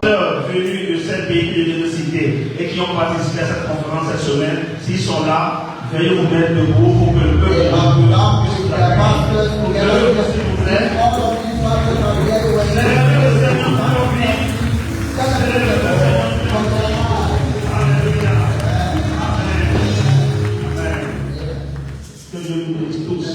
venus de 7 pays de l'université et qui ont participé à cette conférence cette semaine, s'ils sont là, veuillez vous mettre debout pour que le peuple puisse vous accueillir. S'il vous plaît. Que Dieu nous bénisse tous.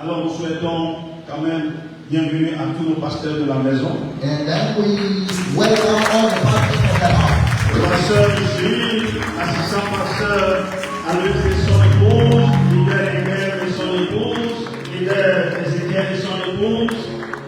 Alors nous souhaitons quand même bienvenue à tous nos pasteurs de la maison. And then we welcome all the pastors of the house. Le pasteur Jules, assistant pasteur à Luc et son épouse, leader Hébert et son épouse, leader Ézéchiel et son épouse.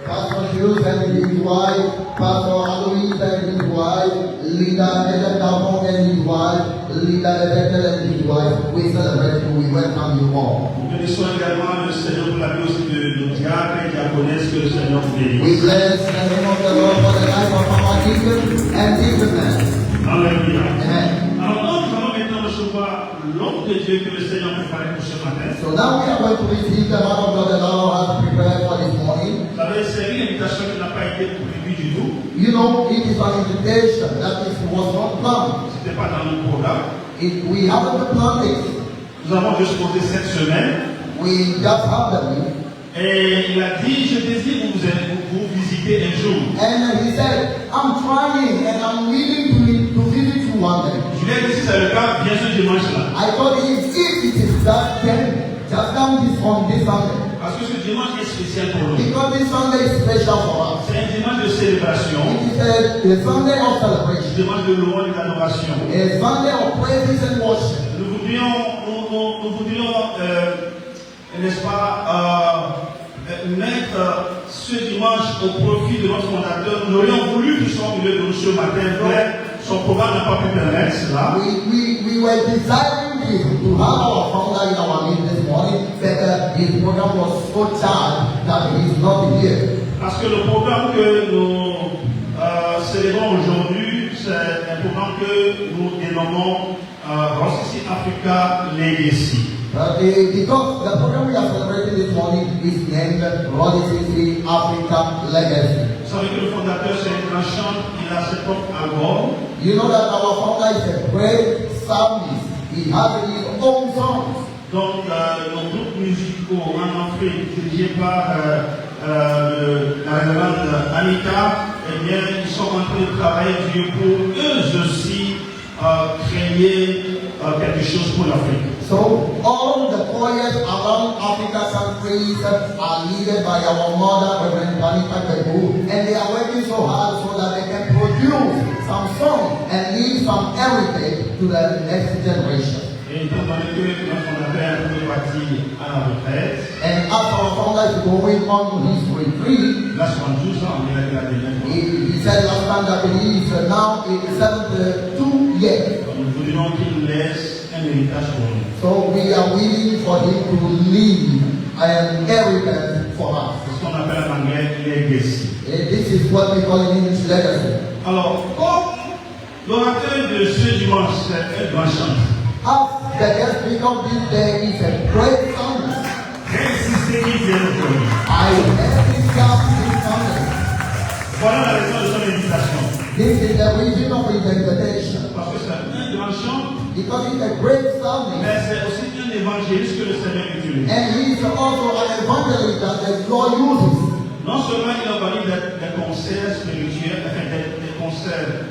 Pastor Jules and his wife, Pastor Alois and his wife, leader Eden Davon and his wife, leader Eden and his wife. We celebrate you, we welcome you all. Nous bénissons également le Seigneur pour la vie aussi de nos diacres et diaconesses que le Seigneur vous bénisse. We bless the name of the Lord for the life of our deacons and deaconesses. Alléluia. Amen. Alors nous allons maintenant recevoir l'homme de Dieu que le Seigneur a préparé pour ce matin. So now we are going to receive the man of God that the Lord has prepared for this morning. Vous savez, c'est une invitation qui n'a pas été prévue du tout. You know, it is an invitation that was not planned. Ce n'était pas dans le programme. We haven't planned it. Nous avons juste posé cette semaine. We just have the week. Et il a dit, je désire vous visiter un jour. And he said, I'm trying and I'm willing to visit you one day. Je lui ai dit, si c'est le cas, viens ce dimanche-là. I told him, if it is that, then just come on this Sunday. Parce que ce dimanche est spécial pour nous. Because this Sunday is special for us. C'est un dimanche de célébration. It is a Sunday of Un celebration. dimanche de louange et d'adoration. A Sunday of praises and worship. Nous voudrions, n'est-ce pas, mettre ce dimanche au profit de notre fondateur. Nous aurions voulu qu'il soit au milieu de nous ce matin, mais son programme n'a pas pu permettre cela. We were desiring to have our founder in our meeting this morning, but his program was so charged that he is not here. Parce que le programme que nous célébrons aujourd'hui, c'est un programme que nous dénommons Ross Africa Legacy. Because the program we are celebrating this morning is named Rodicity Africa Legacy. Vous savez que le fondateur, c'est un grand chanteur, il a ses propres albums. You know that our founder is a great psalmist. He has his own songs. Donc, nos groupes musicaux en Afrique, dirigés par la révérende Anita, eh bien, ils sont en train de travailler Dieu pour eux aussi créer quelque chose pour l'Afrique. So all the choirs around Africa countries are led by our mother, Reverend Anita Kebu, and they are working so hard so that they can produce some songs and leave some heritage to the next generation. Et étant donné que notre fondateur est un peu parti à la retraite, and as our founder is going on his retreat, là, 72 ans, il a la dernière fois. he said last time that he is now in 72 years. Nous voudrions qu'il laisse un héritage pour nous. So we are willing for him to leave an inheritance for us. C'est ce qu'on appelle en anglais legacy. And this is what we call in English legacy. Alors, comme l'orateur de ce dimanche, c'est un grand chanteur. As the guest speaker of this day is a great psalmist. J'ai insisté qu'il vienne pour nous. I have this job this Sunday. Voilà la raison de son invitation. This is the reason of his invitation. Parce que c'est un grand chanteur, Because he's a great psalmist. mais c'est aussi un évangéliste que le Seigneur utilise. And he is also an evangelist that the Lord uses. Non seulement il organise des concerts spirituels, enfin des concerts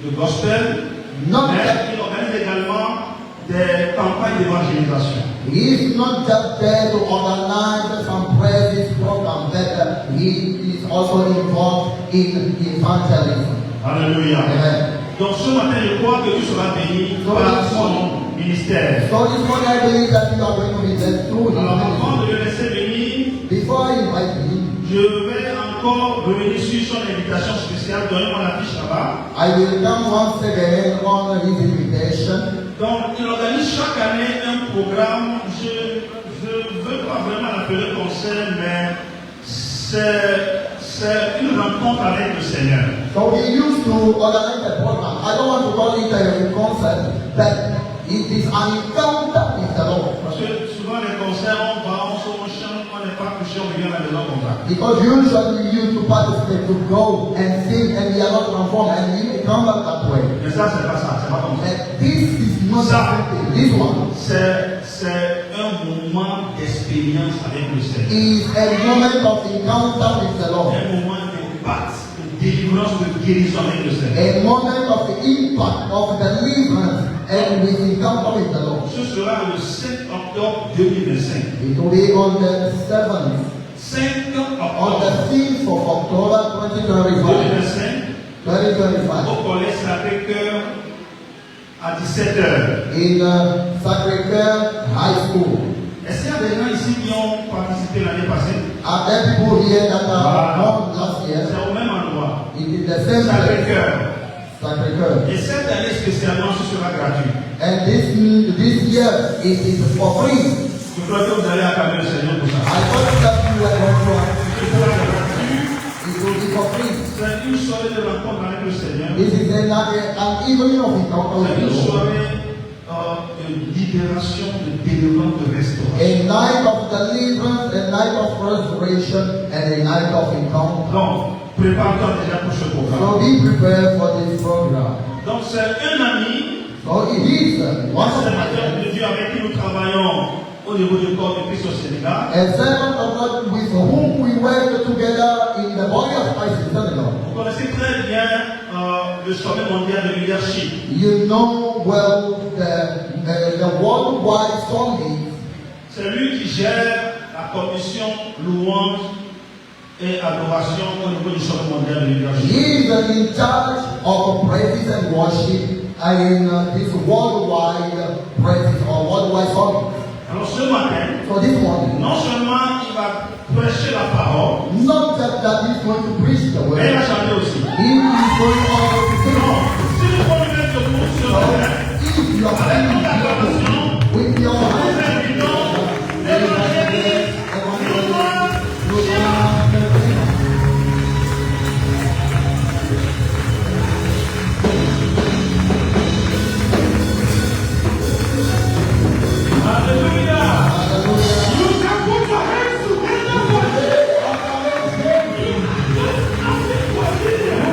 de gospel, Non, mais il organise également des campagnes d'évangélisation. He is not just there to organize some praises program, but he is also involved in evangelism. Alléluia. Amen. Donc ce matin, je crois que tu seras béni par son ministère. So this morning I believe that you are going to be blessed through his Alors ministry. avant de le laisser venir, Before I invite him, je vais encore revenir sur son invitation spéciale. Donnez-moi la fiche là-bas. I will come once again on his invitation. Donc, il organise chaque année un programme. Je veux pas vraiment l'appeler concert, mais c'est une rencontre avec le Seigneur. So he used to organize a program. I don't want to call it a concert, but it is an encounter with the Lord. Parce que souvent les concerts, on va, on chante, on n'est pas touché si on revient à la maison comme ça. Because usually we used to participate, to go and sing, and we are not transformed, and we come back that way. Mais ça, c'est pas ça, c'est pas comme ça. And this is not something. This one C'est un moment d'expérience avec le Seigneur. is a moment of encounter with the Lord. Un moment d'impact, de délivrance, de guérison avec le Seigneur. A moment of the impact of deliverance and with encounter with the Lord. Ce sera le 5 octobre 2025. It will be on the 7th, 5 on the octobre 6th of October 2025. 2025 au collège Sacré-Cœur à 17h. In Sacré-Cœur High School. Est-ce qu'il y a des gens ici qui ont participé l'année passée? Are there people here that are born last year? C'est au même endroit. It is the same place, Sacré-Cœur. Sacré-Cœur. Et cette année spécialement, ce sera gratuit. And this year it is for free. Je crois que vous allez acclamer le Seigneur pour ça. I thought that you were going to Ce sera gratuit. it will be for free. C'est une soirée de rencontre avec le Seigneur. This is an evening of encounter with C'est the une Lord. soirée de libération, de délivrance, de restauration. A night of deliverance, a night of restoration, and a night of encounter. Donc, prépare-toi déjà pour ce programme. So be prepared for this program. Donc, c'est un ami, So it is un one of my serviteur de Dieu avec qui nous travaillons au niveau du corps de Christ au Sénégal. a servant of God with whom we work together in the body of Christ in Senegal. Vous connaissez très bien le sommet mondial de leadership. You know well the worldwide summit. C'est lui qui gère la commission louange et adoration au niveau du sommet mondial de leadership. He is in charge of praises and worship in this worldwide praises or worldwide summit. Alors ce matin, So this morning, non seulement il va prêcher la parole, not just that he's going to preach the mais il va word, chanter aussi. he is going also to sing. Non, si nous pouvons nous mettre debout sur So le terrain, if you are avec toute acclamation, with your nous hands, invitons l'évangéliste, Alléluia. You can put your hands together for him. You can do something for him.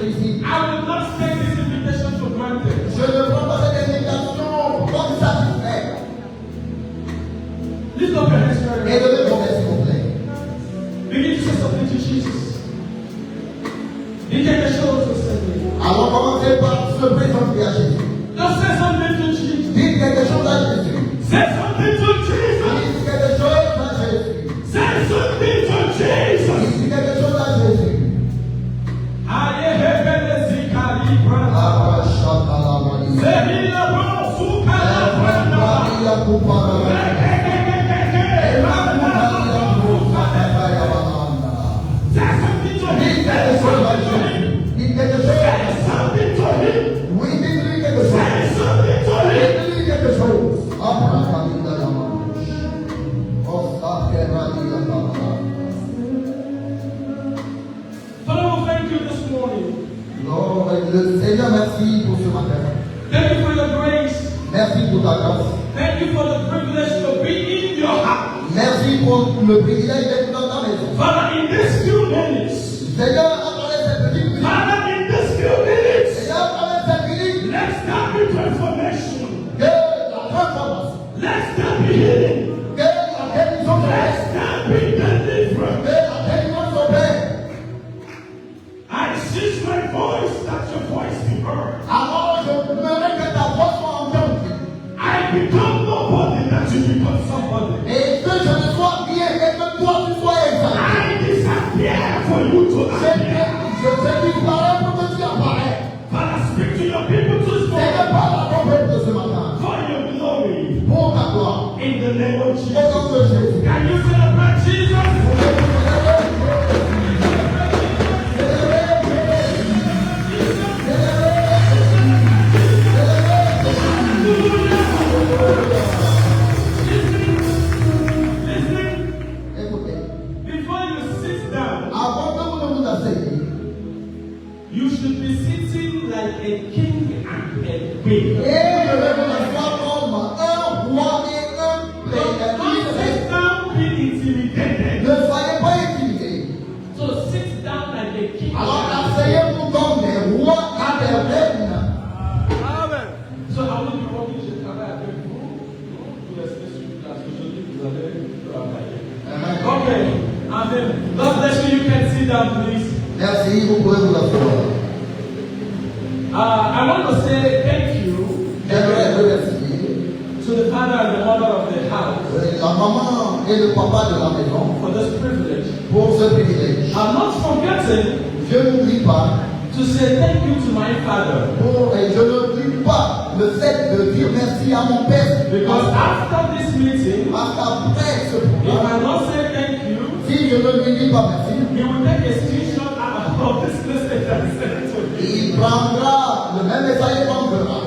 ici. I will not take this invitation for granted. Je ne prends pas cette invitation comme satisfait. Lift up your hands Et very levez vos mains, s'il vous plaît. Begin to say something to Jesus. Dis quelque chose au Seigneur. Alors commencez par se présenter à Jésus. Just say something to Jesus. Dites quelque chose à Jésus. Say something to Jesus. Dites quelque chose à Jésus. Say something to Jesus. Dites quelque chose à Jésus. Aye hebele zikali branda. Abashatalabali. Zehila bro sukala branda. Maria Kupara. Say something to him. Dites quelque chose à Jésus. Dites quelque chose. Say something to him. Oui, dites-lui quelque chose. Say something to him. Dites-lui quelque chose. Abracadabra. Osakeradiyababa. Father, we thank you this morning. Lord, le Seigneur, merci pour ce matin. Thank you for your grace. Merci pour ta grâce. Thank you for the privilege to be in your house. Merci pour le privilège d'être dans ta maison. Father, in these few minutes. Seigneur, à travers cette petite minute. Father, in these few minutes. Seigneur, à travers cette minute. Let there be transformation. Que la transformation. Let there be healing. Que la guérison Let s'opère. there be deliverance. Que la guérison s'opère. I cease my voice that your voice be heard. Alors, je voudrais que ta voix soit entendue. I become nobody that you become somebody. Et que je ne sois rien et que toi tu sois exalté. I disappear for you to appear. Je disparais pour que tu apparaisses. Father, speak to your people this Seigneur, morning. parle à ton peuple de ce matin. For your glory. Pour ta gloire. In the name of Au nom Jesus. de Jésus. Can you celebrate Jesus? Listen, Écoutez, before you sit down, avant que vous ne vous asseyez, you should be sitting like a king and a queen. et je vais vous asseoir comme un roi et un Don't président. sit down being intimidated. Ne soyez pas intimidés. So sit down like a king. Alors asseyez-vous comme des rois et des reines. So I will be walking chez le travail avec vous. Vous restez sur place. Aujourd'hui, vous allez travailler. Amen. Okay. Amen. God bless you. You can sit down, please. Merci, vous pouvez vous asseoir. I want to say thank you J'aimerais remercier to the father and the mother of the house la maman et le papa de la maison for this privilege. pour ce privilège. I'm not forgetting Je n'oublie pas to say thank you to my father. et je n'oublie pas le fait de dire merci à mon père. Because after this meeting, Parce qu'après ce if programme, I don't say thank you, si je ne lui dis pas merci, he will take a screenshot out of this message and send it to me. il prendra le même message et l'enverra.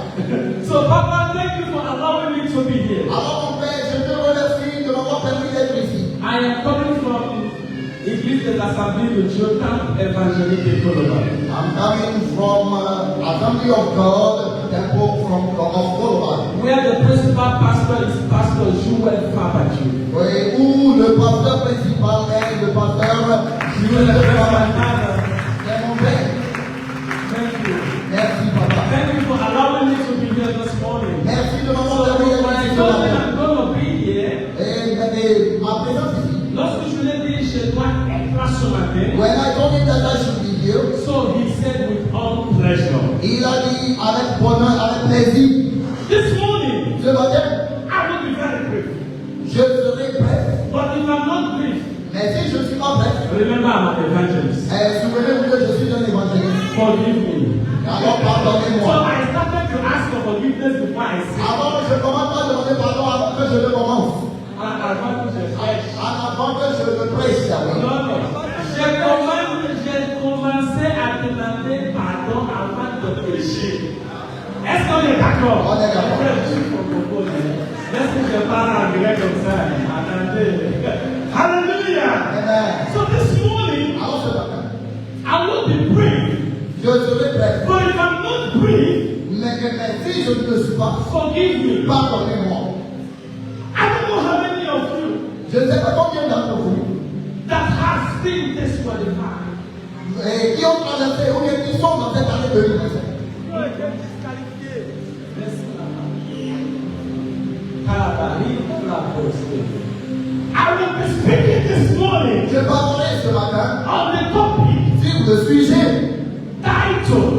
So, Papa, thank you for allowing me to be here. Alors mon père, je te remercie de m'avoir permis d'être ici. I am coming from Église de l'Assemblée de Dieu, Camp Évangélique de Colomba. I'm coming from Assembly of God, Temple from of Colomba, Where the principal pastor is Pastor Joel Fabadju. oui, où le pasteur principal est le pasteur Jules Thank Fabadju. C'est mon père. you. Merci papa. Thank you for allowing me to be here this morning. Merci de So, m'avoir permis when I d'être ici. told you I'm going to be here, Et ma présence ici. lorsque je l'ai dit, je dois être là ce matin. When I told him that I should be here, So he said with all pleasure. il a dit avec bonheur, avec plaisir. This morning, Ce matin, I will be very brief. je serai prêt. But if I'm not brief, Mais si je ne suis pas prêt, remember I'm an evangelist. souvenez-vous que je suis un évangéliste. Forgive me. Alors So pardonnez-moi. I started to ask for forgiveness before I said. Avant, je commence pas à demander pardon avant que je ne commence. And I want to say, Avant que je ne prêche. non, non. J'ai commencé à demander pardon avant de prêcher. Est-ce qu'on est d'accord? On est d'accord. Je suis francophone. Est-ce que je parle anglais comme ça? Attendez. Hallelujah. Amen. So this morning, Alors ce matin, I will be brief. je serai prêt. But if I'm not brief, Mais si je ne le suis pas, forgive me. pardonnez-moi. I don't know how many of you Je ne sais pas combien d'entre vous, that has been disqualified. qui ont traversé ou bien qui sont dans cette année 2025. I will be speaking this morning Je parlerai ce matin on the topic sur le sujet titled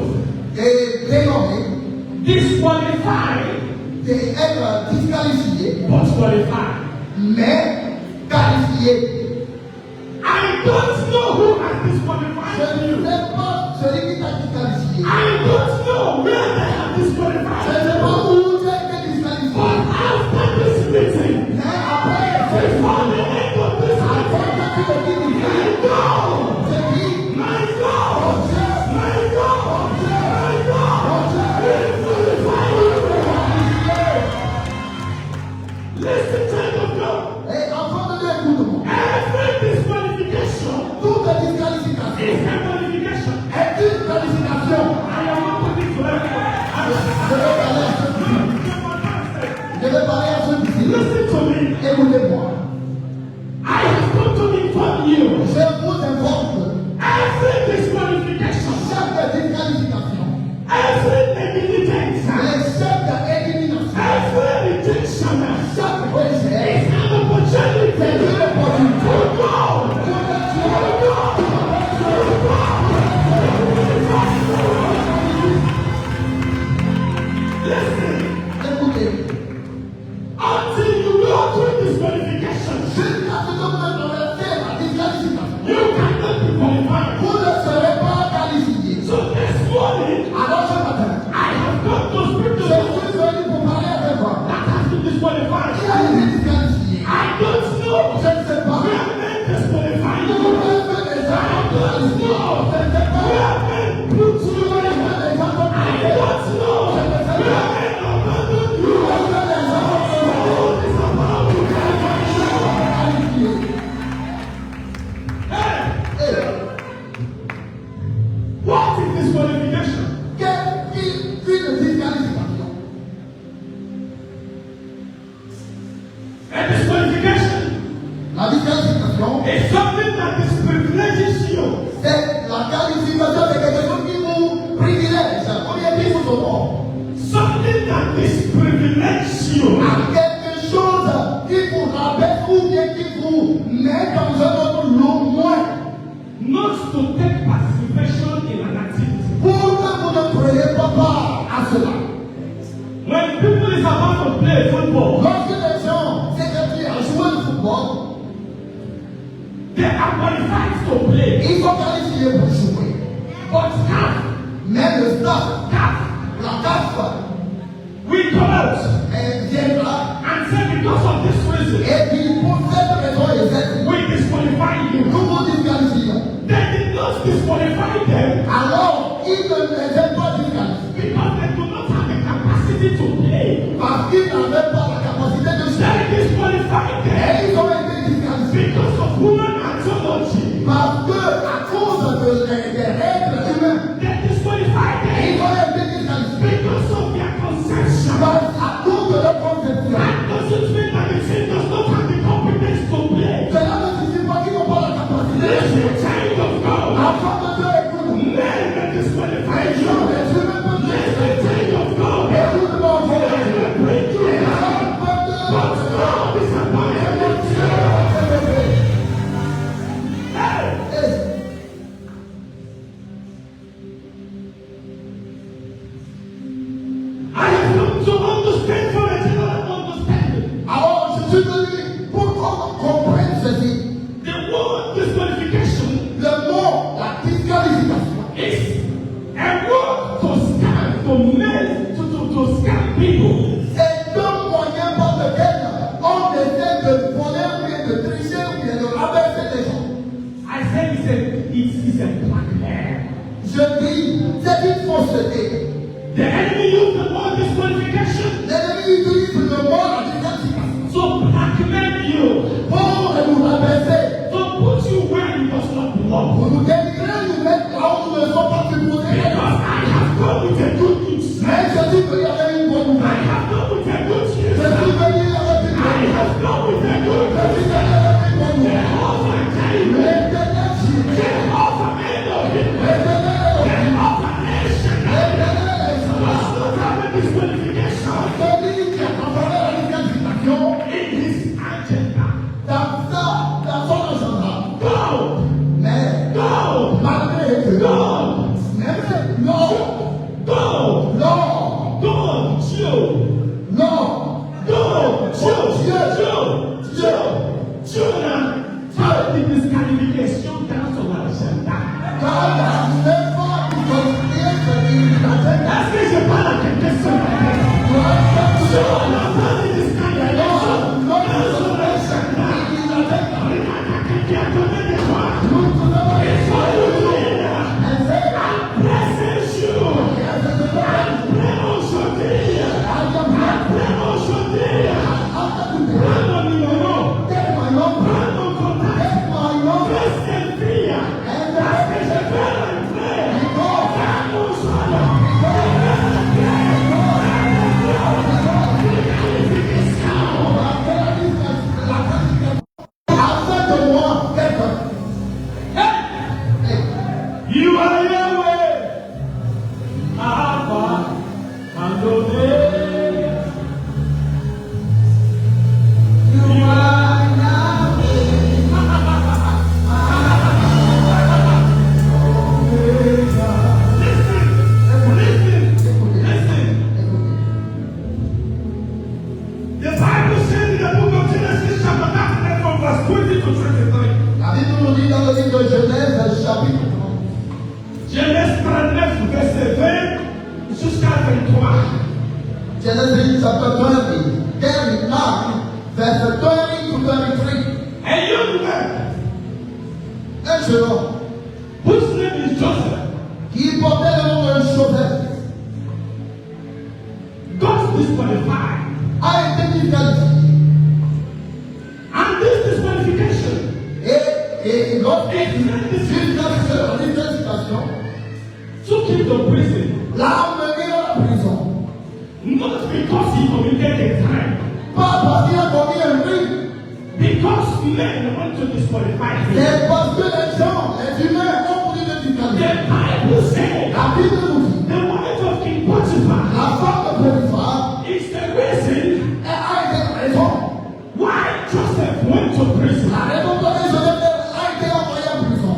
et dénommé Disqualified d'être disqualifié, but qualified. mais qualifié. I don't know who has Je disqualified ne you. sais pas celui qui t'a disqualifié. I don't know where they have Je ne disqualified sais you. pas où tu as été disqualifié. But after this meeting, Mais après, before the end of this après meeting, que tu te dis, my God, je dis, my God, my God, my God, disqualified you. Listen, child of God. et enfant de Dieu, écoute-moi. Every disqualification Toute disqualification is a qualification. est une qualification. I am not putting to everyone. Je vais parler à ceux qui disent, Listen to me. écoutez-moi. I have come to inform you. Je vous informe Every disqualification, que chaque disqualification, every negligence, et chaque élimination, every rejection chaque rejet, is an opportunity c'est une opportunité to go. Listen, Écoutez, until you go through disqualification, jusqu'à ce que vous traversez la disqualification, you cannot be qualified. vous ne serez pas qualifié. So this morning, Alors ce matin, I have come to speak to je someone suis venu pour parler avec vous. that has been disqualified. Qui a été disqualifié? I don't know. Je ne sais pas. We have been disqualified. Vous avez des gens disqualifiés. Je ne sais We pas. have been put to Vous avez des gens I disqualifiés. don't know. We have been abandoned. Vous avez des gens Oh, this is about you. qualifiés. Hey, Et what is disqualification? qu'est-ce qu'une disqualification? A disqualification La disqualification, is something that disprivileges you. c'est la qualification de quelque chose qui vous privilège, ou bien qui vous honore. Something that disprivileges you. À quelque chose qui vous rabaisse ou bien qui vous met dans un autre lot moins. Not to take participation in an activity. Pour que vous ne preniez pas part à cela. When people is about to play football, Lorsque les gens s'écrivent à jouer le football, they are qualified to play. ils sont qualifiés pour jouer. But now, Mais le staff, la CAF, we come out elle viendra and say because of this reason, et puis pour cette raison et cette we disqualify you. nous vous disqualifions. They did not disqualify them Alors, ils ne les aiment pas disqualifiés because they do not have the capacity to play. parce qu'ils n'avaient pas la capacité de jouer. They disqualify them Et ils ont été disqualifiés because of human anthology. parce que, à cause des règles humaines, They disqualify them ils ont été disqualifiés because of their conception. à cause de leur conception. That doesn't mean that the team does not have the competence to play. Cela ne signifie pas qu'ils n'ont pas la capacité de Listen, jouer. child of God. Enfant de Dieu, écoute. Men may disqualify Les you. gens, les humains peuvent Listen, child of God. écoute-moi, enfant de Men Dieu. may bring you Les down. gens peuvent But God is above everything. Hey, I have come to understand for a general understanding. Alors, je suis venu pour qu'on comprenne ceci. The word disqualification Le mot, la disqualification, is a word to scam, to make, to scam people. c'est un moyen par lequel on essaie de voler ou bien de tricher ou bien de rabaisser les gens. I said it's a blackmail. Je dis, c'est une fausseté. The enemy used the word disqualification L'ennemi utilise le mot, la disqualification, to blackmail you, pour nous rabaisser, to put you where you does not belong. pour nous dénigrer, nous mettre là où nous ne sommes pas supposés Because être. I have come with a good news. Mais je suis venu avec une bonne I nouvelle. have come with a good Je news. suis venu avec une bonne I nouvelle. have come with a good Je news. suis venu avec une bonne nouvelle. Jehovah Jireh, L'éternel Jésus, Jehovah Elohim, Genesis chapter 20, there Mark, verse 20 to 23. A young man Un jeune homme whose name is Joseph qui portait le nom de Joseph got disqualified. a été disqualifié. And this disqualification Et lorsqu'il disqualification took him to prison. l'a emmené à la prison. Not because he committed a crime, Pas parce qu'il a commis un crime, because men want to disqualify him. c'est parce que les gens, les humains ont voulu le The disqualifier. Bible says La Bible nous dit, the wife of King Potiphar la femme de Potiphar is the reason a été raison. why Joseph went to prison. La raison pour laquelle Joseph a été envoyé en prison.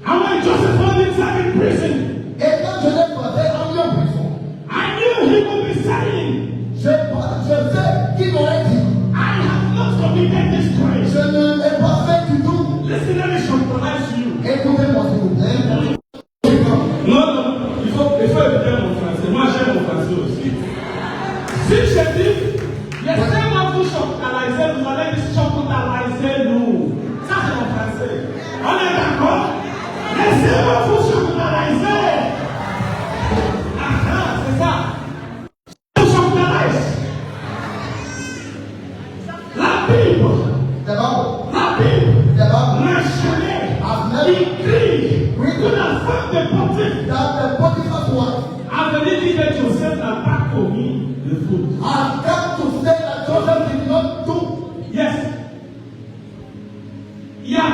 And when Joseph found himself in prison, Et quand Joseph était envoyé en prison, I knew he would be saying, je sais qu'il m'aurait dit, I have not committed this crime. je ne l'ai pas fait du tout. Listen, let me symbolize you. Écoutez-moi s'il vous plaît. Non, il faut écouter mon français. Moi, j'aime mon français aussi. Si je dis, laissez-moi vous chocaliser, vous allez dire chocaliser nous. Ça, c'est mon français. On est d'accord? Laissez-moi vous chocaliser. C'est ça. Vous chocalise. La Bible. D'abord, La Bible. d'abord, N'a jamais écrit que la femme de Potiphar dans le Potiphar wife, avait dit que Joseph n'a pas commis de faute. I come to say that Joseph did not do. Yes. Il n'y a pas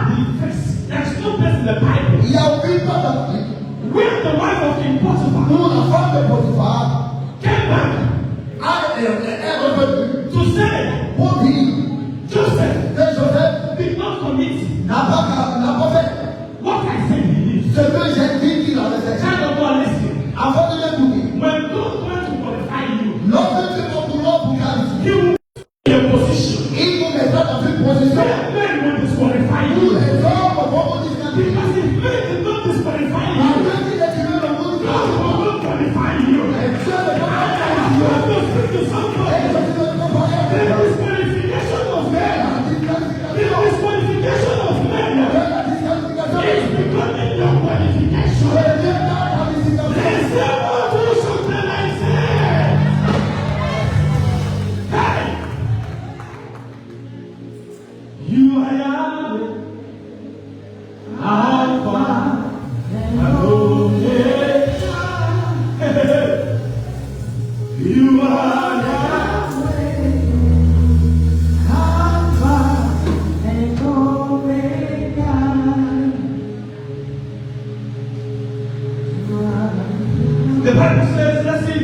de verse. There's no verse in the Bible Il y a aucune part dans la Bible where the wife of King Potiphar où la femme de Potiphar came back est revenue to say pour dire Joseph que Joseph did not commit n'a pas fait what I said he did. ce que j'ai dit qu'il avait fait. Child of God, listen. Avant de l'écouter, When God wants to qualify you, lorsque tu vas vouloir vous qualifier, He will be in a position il vous mettra dans une position where men will disqualify où you. les hommes vont vous disqualifier. Because if men did not disqualify you, Parce que si les humains ne vous God disqualifient will not qualify you. pas, et Dieu ne va pas I qualifier. want to speak to Et somebody. je ne peux pas The faire disqualification of men, la the disqualification. disqualification of men La disqualification. is becoming your qualification. The Bible says, let's see.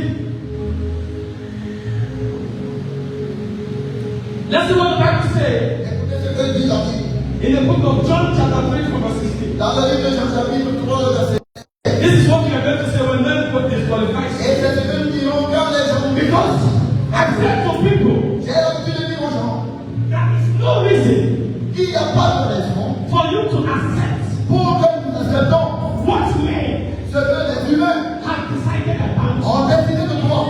Let's see what the Bible says. Écoutez ce que dit la Bible. In the book of John, chapter 3, from verse 16. Dans le livre de Jean, chapitre 3, verset. This is what we are going to say when men put disqualified. Et c'est ce que nous dirons quand les gens Because I said to people, j'ai l'habitude de dire aux gens, there is no reason il n'y a pas de raison for you to accept pour que nous acceptons what men ce que les humains have decided about you. ont décidé de toi.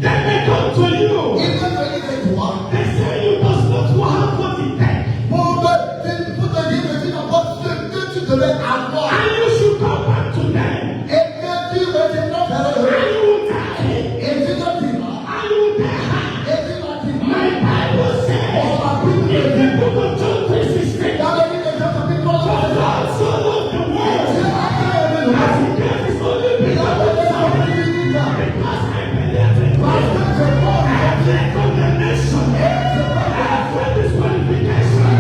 Then they come to you. Ils veulent venir de toi They say you does not have what it takes. pour te dire que tu n'as pas ce que tu devais avoir. And you should come back to them. Et que tu reviendras vers eux. And you will die. Et tu te diras, And you will die. et tu vas dire, My Bible says, on va prier. in the book of John 3:16, Dans le livre de Jean, chapitre 3, for God so loved the world, Dieu a aimé le that monde. he gave his only Il a begotten donné son Son, Fils unique. because I believe in Parce him. que je crois en lui. Every condemnation, Et je crois en lui. every disqualification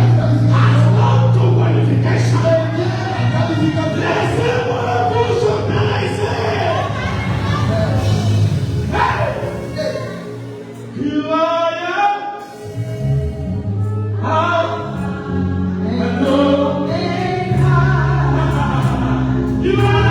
has come to qualification. Let's say what we should die, say. Hey! You are young. How? And no. You are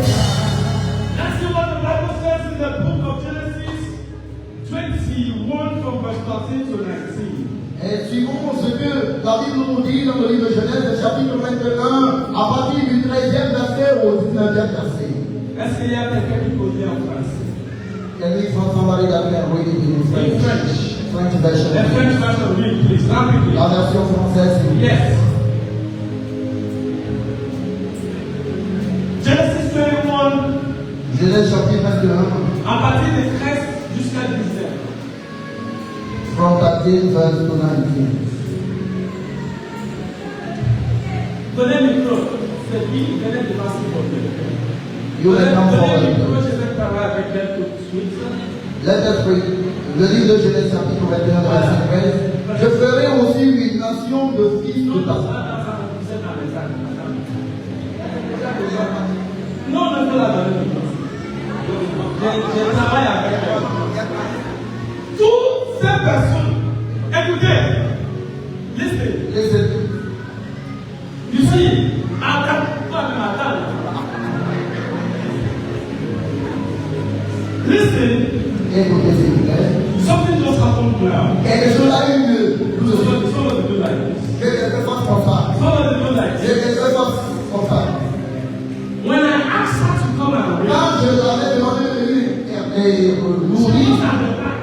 Let's see what the Bible says in the book of Genesis 21 from verse 13 to 19. Et suivons ce que la Bible nous dit dans le livre de Genèse, chapitre 21, à partir du 13e verset au 19e verset. Est-ce qu'il y a quelqu'un qui peut lire en français? Can we find somebody that can read it in In French? French. French The version. French version, read please, rapidly. La version française. Yes. Genesis 21, Genèse chapitre 21, à partir de 13 jusqu'à 19. from 13 verse to 19. Donnez le micro. C'est lui qui venait de passer pour lui. You may come Donnez le micro, forward. je vais parler avec elle tout de suite. Let us read. Le livre de Genèse chapitre 21 verset 13. Je ferai aussi une nation de fils de ta Non, ne peux la donner. Je travaille avec elle. Toutes ces personnes, écoutez, listen, Listen. you see, attends. Listen, Écoutez s'il vous plaît. something just happened now. Quelque chose a eu lieu. Somebody do like this. Quelque chose comme ça. Somebody do like this. Quelque chose comme ça. When I asked her to come and read, Quand je l'avais demandé de lui she was nourrir, at the back.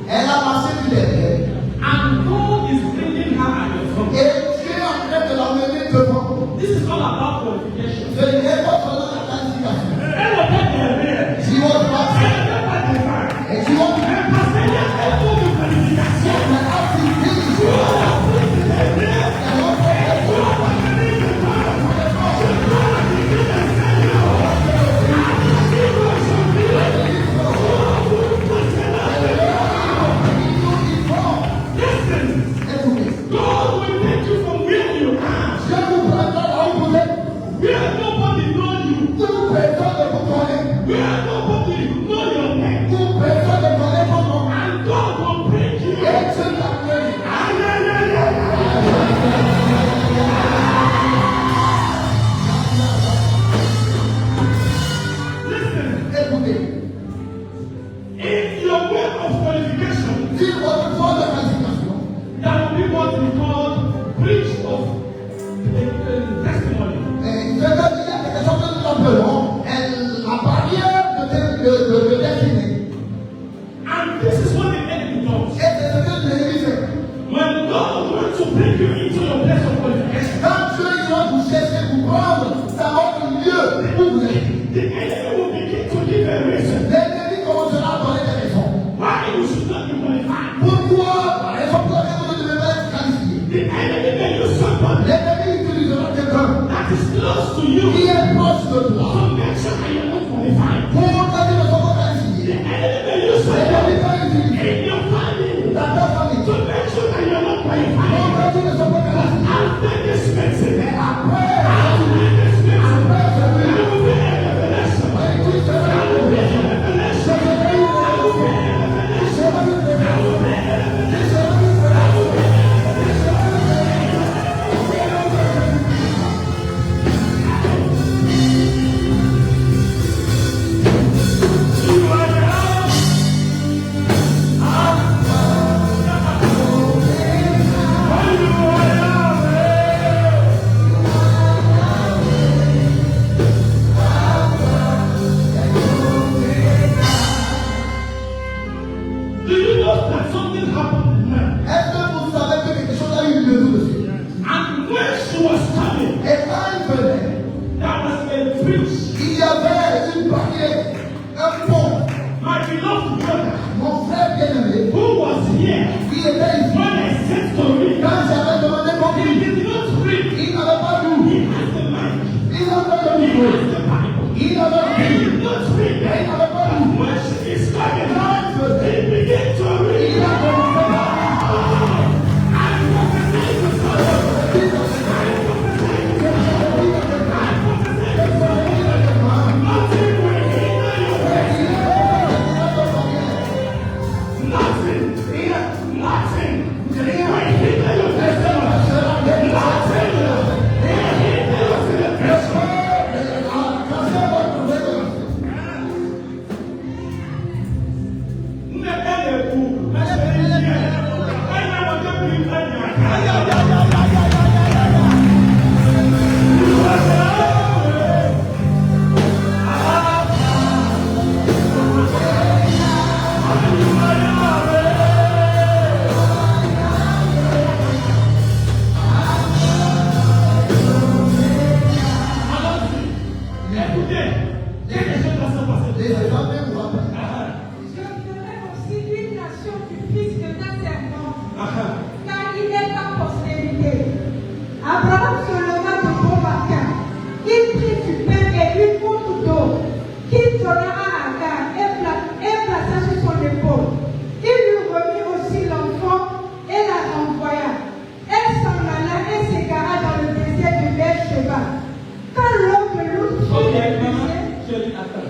elle a marché du derrière. And God is bringing her at the front. Et Dieu est en train de l'amener devant. This is all about qualification. Ce n'est pas seulement la qualification. Elle va pas derrière. She was passing. Elle va pas devant. And she was Elle passe derrière. Elle faut de qualification. Listen, God will take you from where you are, where nobody knows you. close to you. Qui est proche de To toi. make sure that you're not qualified. Pour que tu ne sois pas The qualifié. enemy may use C'est that l'ennemi qui utilise in your family dans ta famille. to make sure that you're not Pour qualified. que tu ne sois pas qualifié. After this message, Mais après, after this message, après, there will be a revelation. tu seras There will be a revelation. There will be a revelation. You are now. Do you know that something happened now? est-ce que vous savez que quelque chose a eu lieu tout de suite? And when she was coming, Et quand il venait, there was a bridge. il y avait une barrière, un pont. My beloved brother, Mon frère bien-aimé, who was here il était ici. when I said to him, Quand j'avais demandé pour he lui, did not read. il n'avait pas lu. He has the mic. Il avait le He micro. has the Bible. Il avait He lu. did not read. Il n'avait pas lu. When she is coming, he began to read. Il a commencé à les gens même vous rappellent. Je ferai aussi une nation du fils de ta servante, car il est ta postérité. Abraham se leva de bon matin, il prit du pain et une goutte d'eau, qu'il donna à Agar et plaça sur son épaule. Il lui remit aussi l'enfant et la renvoya. Elle s'en alla et s'égara dans le désert de Beersheba. Quand l'homme de l'autre Ok, fut épuisé, chérie, attends.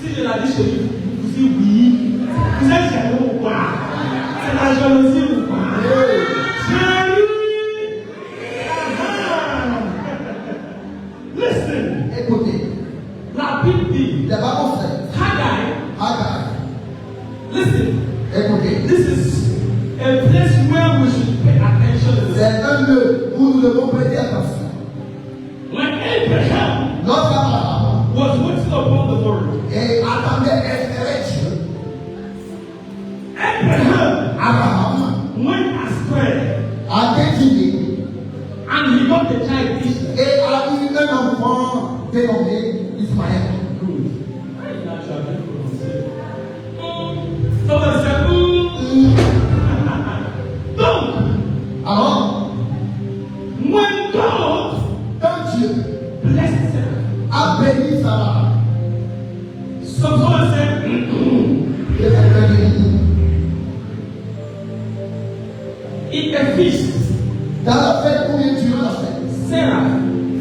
Si je l'ai dit chérie, vous dites oui. Vous êtes jaloux ou quoi? C'est la jalousie ou quoi? Chérie! Listen, Écoutez, la Bible dit, les Bible says, Haggai, Agar, listen, écoutez, this is a place where we should pay attention to this. c'est un lieu où nous devons prêter attention. When Abraham Notre Abraham was waiting upon the Lord, et attendait espérer Dieu. Abraham Abraham went astray a décidé and he got the child Ishmael. et a eu un enfant dénommé Ismaël. Somebody said, Donc, Alors, when God quand Dieu blessed Sarah, a béni Sarah, someone said, Dieu a béni. in a feast, Dans la fête où il Dieu l'a fait, Sarah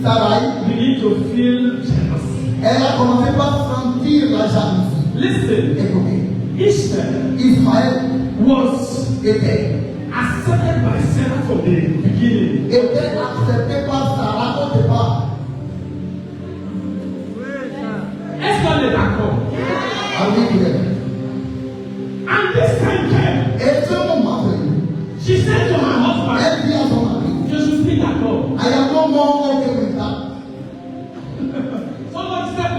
Sarah, began to feel jealous. elle a commencé par sentir la jalousie. Listen, Écoutez, Ishmael Ismaël was était accepted by Sarah from the beginning. accepté par Sarah au départ. Est-ce qu'on est d'accord? Avec elle. And this time came, Et ce moment venu, she said to her husband, elle dit à son mari, je suis plus d'accord. I am no more okay with that. Somebody said,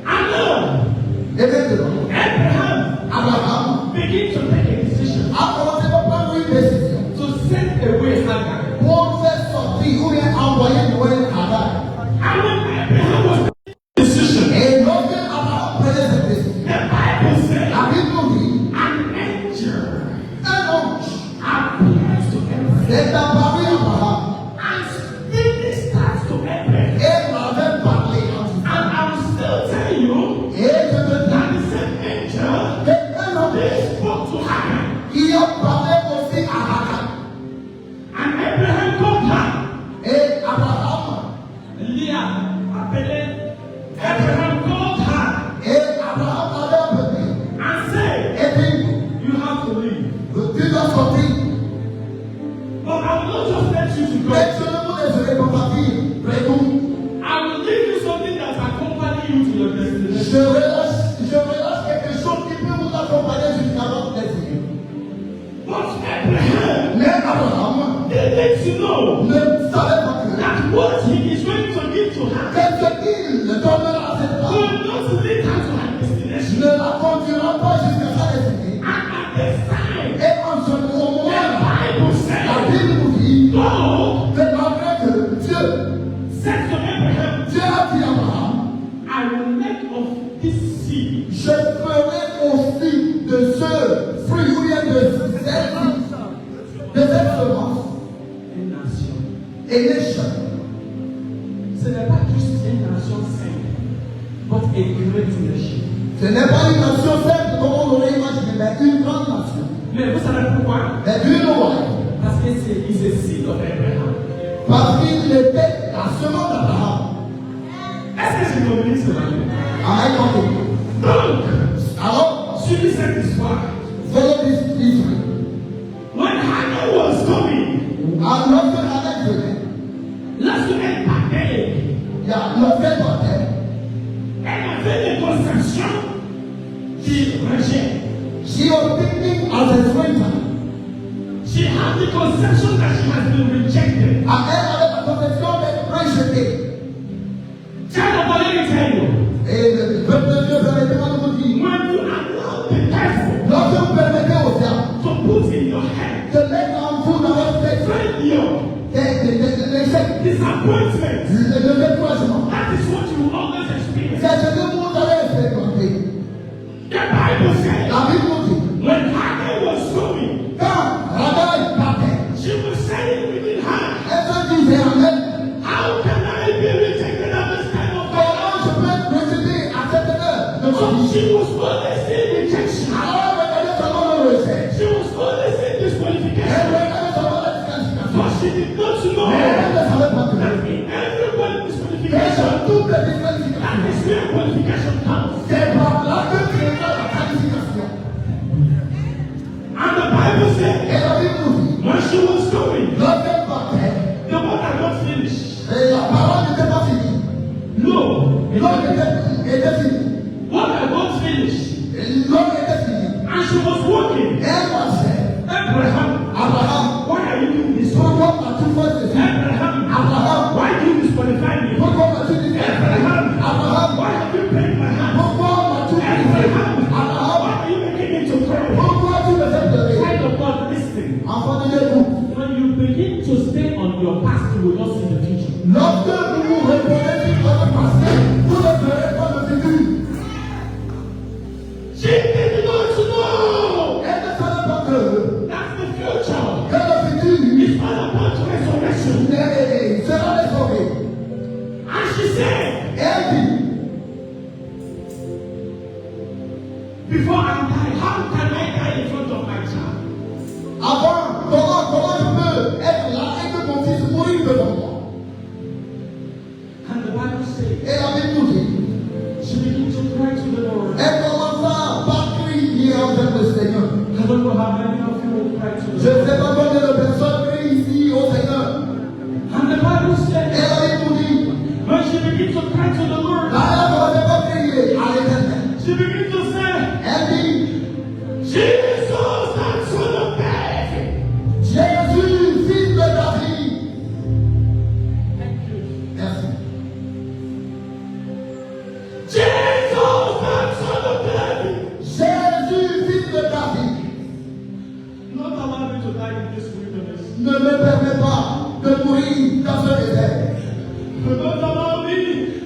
and now, Et maintenant, Abraham Abraham began to take a decision a commencé par prendre une décision to send away Hagar. pour faire sortir ou bien envoyer Noël Hagar. And when Abraham was taking a decision, Et lorsque Abraham prenait cette décision, the Bible said, la Bible nous dit, an angel un ange appears to Abraham est apparu à Abraham will not just let you to Mais go. je ne vous laisserai pas partir. Près vous. I will give you something that accompany you to your destination. Je relâche quelque chose qui peut vous accompagner jusqu'à votre destinée. But Abraham, Mais Abraham they need to know ne savait pas que that what he is going to give to her ce qu'il donnera à cette femme will not lead her to her destination. ne la conduira pas jusqu'à sa destinée. And at this time, Et en ce moment, the Bible la says, Bible nous dit God que malgré que Dieu said to Abraham, a dit à Abraham, I will make of this seed je ferai aussi de ce fruit ou bien de cette semence une nation. a nation. Ce n'est pas juste une nation simple, but a great nation. Ce n'est pas une nation simple comme on l'aurait imaginé, mais une grande nation. Mais vous savez pourquoi? Mais du roi, Parce que c'est a seed of Abraham. parce qu'il était la semence d'Abraham. Est-ce que j'ai compris cela? Amen, compris. Donc, Alors, suivez cette histoire. follow this history. When Hannah was coming, And lorsque Hannah venait, lorsqu'elle partait, il y a l'objet partait. elle avait des conceptions qui rejettent. She was thinking as a stranger. She had the conception that she has been rejected. And elle avait la conception d'être rejetée. Child of God, let me tell you, Et le peuple de Dieu permettez-moi de vous dire, when you allow the devil lorsque vous permettez au diable to put in your head de mettre en vous dans votre tête failure, l'échec, disappointment, le découragement, that is what you will always experience. c'est ce que vous allez expérimenter. The Bible says, La Bible nous dit, when Hannah was going, quand Radha partait, she was saying within her, elle se disait en elle, how can I be rejected at this time of my comment life? je peux être rejeté à cette heure de ma So vie? she was always in rejection. Alors elle regardait seulement le rejet. She was always in Elle disqualification. regardait seulement la disqualification. But she did not know Mais elle ne savait pas que that in every one dans disqualification, toutes les that disqualifications, is where qualification comes. c'est par là que viendra la qualification. And the Bible Et said, la Bible nous dit, when she was going, lorsqu'elle partait, the word had not finished. et la parole n'était pas finie. No, L'homme était fini. what had not finished. L'homme était fini. And she was walking. Elle marchait. Abraham, Abraham, why are you doing this? pourquoi as-tu fait ceci? Abraham, Abraham, why do you disqualify me? pourquoi m'as-tu dit ça? Abraham, Abraham, why have you paid my hand? pourquoi m'as-tu dit ça? Abraham, Abraham, why are you making me to cry? pourquoi tu me fais pleurer? Child of God, listen. Enfant de Dieu, When you begin to stay on your past, you will not see the future. lorsque vous vous répondez sur votre passé, vous ne verrez pas le futur. She did not know Elle ne savait pas que that the future le futur is all about resurrection. sera restauré. And she said, Elle dit, before I die, how can I die in front of my child? avant, comment je peux être là et que mon fils mourir devant moi? And the Bible says, Et la Bible nous dit, she began to cry to the Lord. elle commença par crier envers le Seigneur. I don't know how many of you will cry to Je the ne Lord. sais pas combien de personnes crient ici au Seigneur. And the Bible Et says, la Bible nous dit, when she began to cry to the Lord, là, elle ne commençait pas à crier à l'Éternel. she began to say, Elle dit, Jesus, that son of David. Jésus, fils de David. Thank you. Merci. Jesus, that son of David. Jésus, fils de David. Not allow me to die in this wilderness. Ne me permets pas de mourir dans ce désert. Don't allow me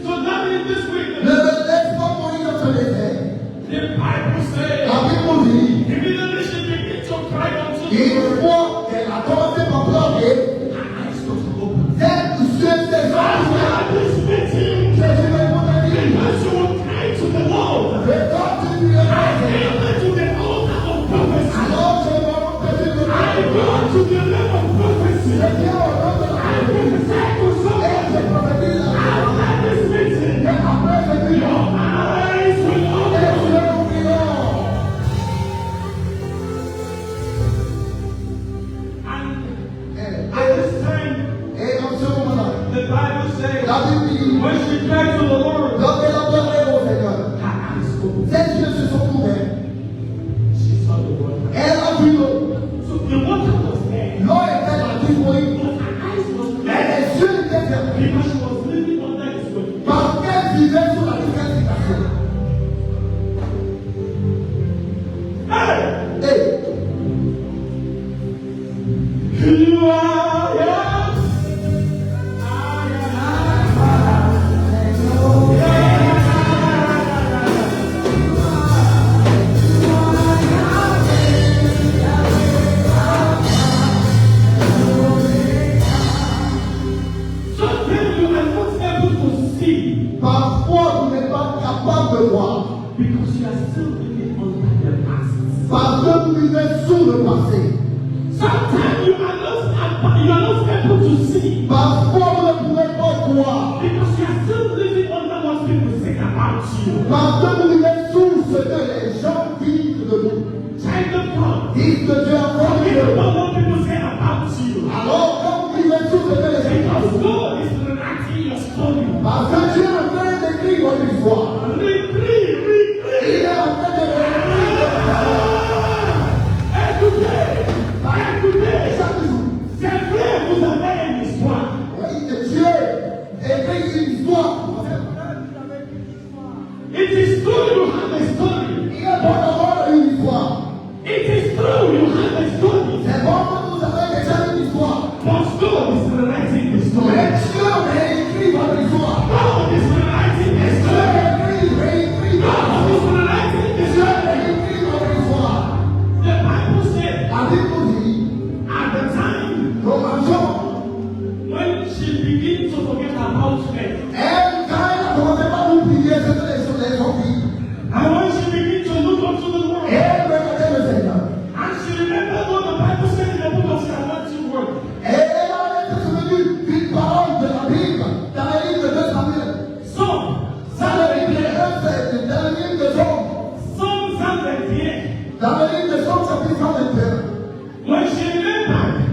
to die in this Ne wilderness. me laisse pas mourir dans ce désert. The Bible says, La Bible nous dit, immediately she began to cry unto the une Lord. fois qu'elle a commencé par pleurer, Her eyes got open. ses gens After this meeting, Jésus répond à lui, because you will cry to the Lord. mais quand tu lui I as came to the altar of prophecy. alors je me rends que tu me I go to the level of prophecy. Je viens au nom de la I prophesy to et je somebody. prophétise la After this meeting, et après je dis, your eyes will et open. je l'oublions. And Et at says, La Bible dit, when she cried to the Lord, lorsqu'elle a pleuré au Seigneur, her eyes opened. ses yeux se sont ouverts. She saw the water. Elle a vu l'eau. So the water was there. L'eau était dans le bruit. But her eyes was Mais there. les yeux étaient fermés. Because she was living under his way. Parce qu'elle vivait sous la disqualification. Hey! Et You are young. Sometimes you are not able to see parfois, vous n'êtes pas capable de voir. because you are still living under the past. Parce que vous vivez sous le passé. Sometimes you are not able to see Parfois, vous ne pouvez pas voir. because you are still living under what people say about you. Parce que vous vivez sous ce que les gens disent de vous. Child of God, Disent de Dieu encore forget mieux. about what people say about you. Alors, quand vous vivez sous ce que les gens Because disent, God is writing your story. parce que Dieu est en train d'écrire votre histoire. Il est en train de l'écrire. Écoutez, Chaque jour. c'est vrai, vous avez une histoire. Oui, et Dieu écrit une histoire. It is true you have a story. Il est bon d'avoir une histoire. It is true you have a story. C'est bon que vous avez déjà une histoire. But God is writing the story. Mais Dieu réécrit votre histoire. God is writing the Dieu story. réécrit God votre is histoire. writing the Dieu story. réécrit votre histoire. The Bible said La Bible dit, at the time Romain, when she began to forget about faith, elle, quand elle a commencé par oublier ce que les gens disent, and when she began to look up to the Lord, elle regardait le Seigneur. and she remembered what the Bible said in the book of Psalm 2:1. Et elle a été souvenue d'une parole de la Bible dans le livre de Samuel. So, Dans le livre de Somme. Psalm 121, Dans le livre de Somme, chapitre 121. when she remembered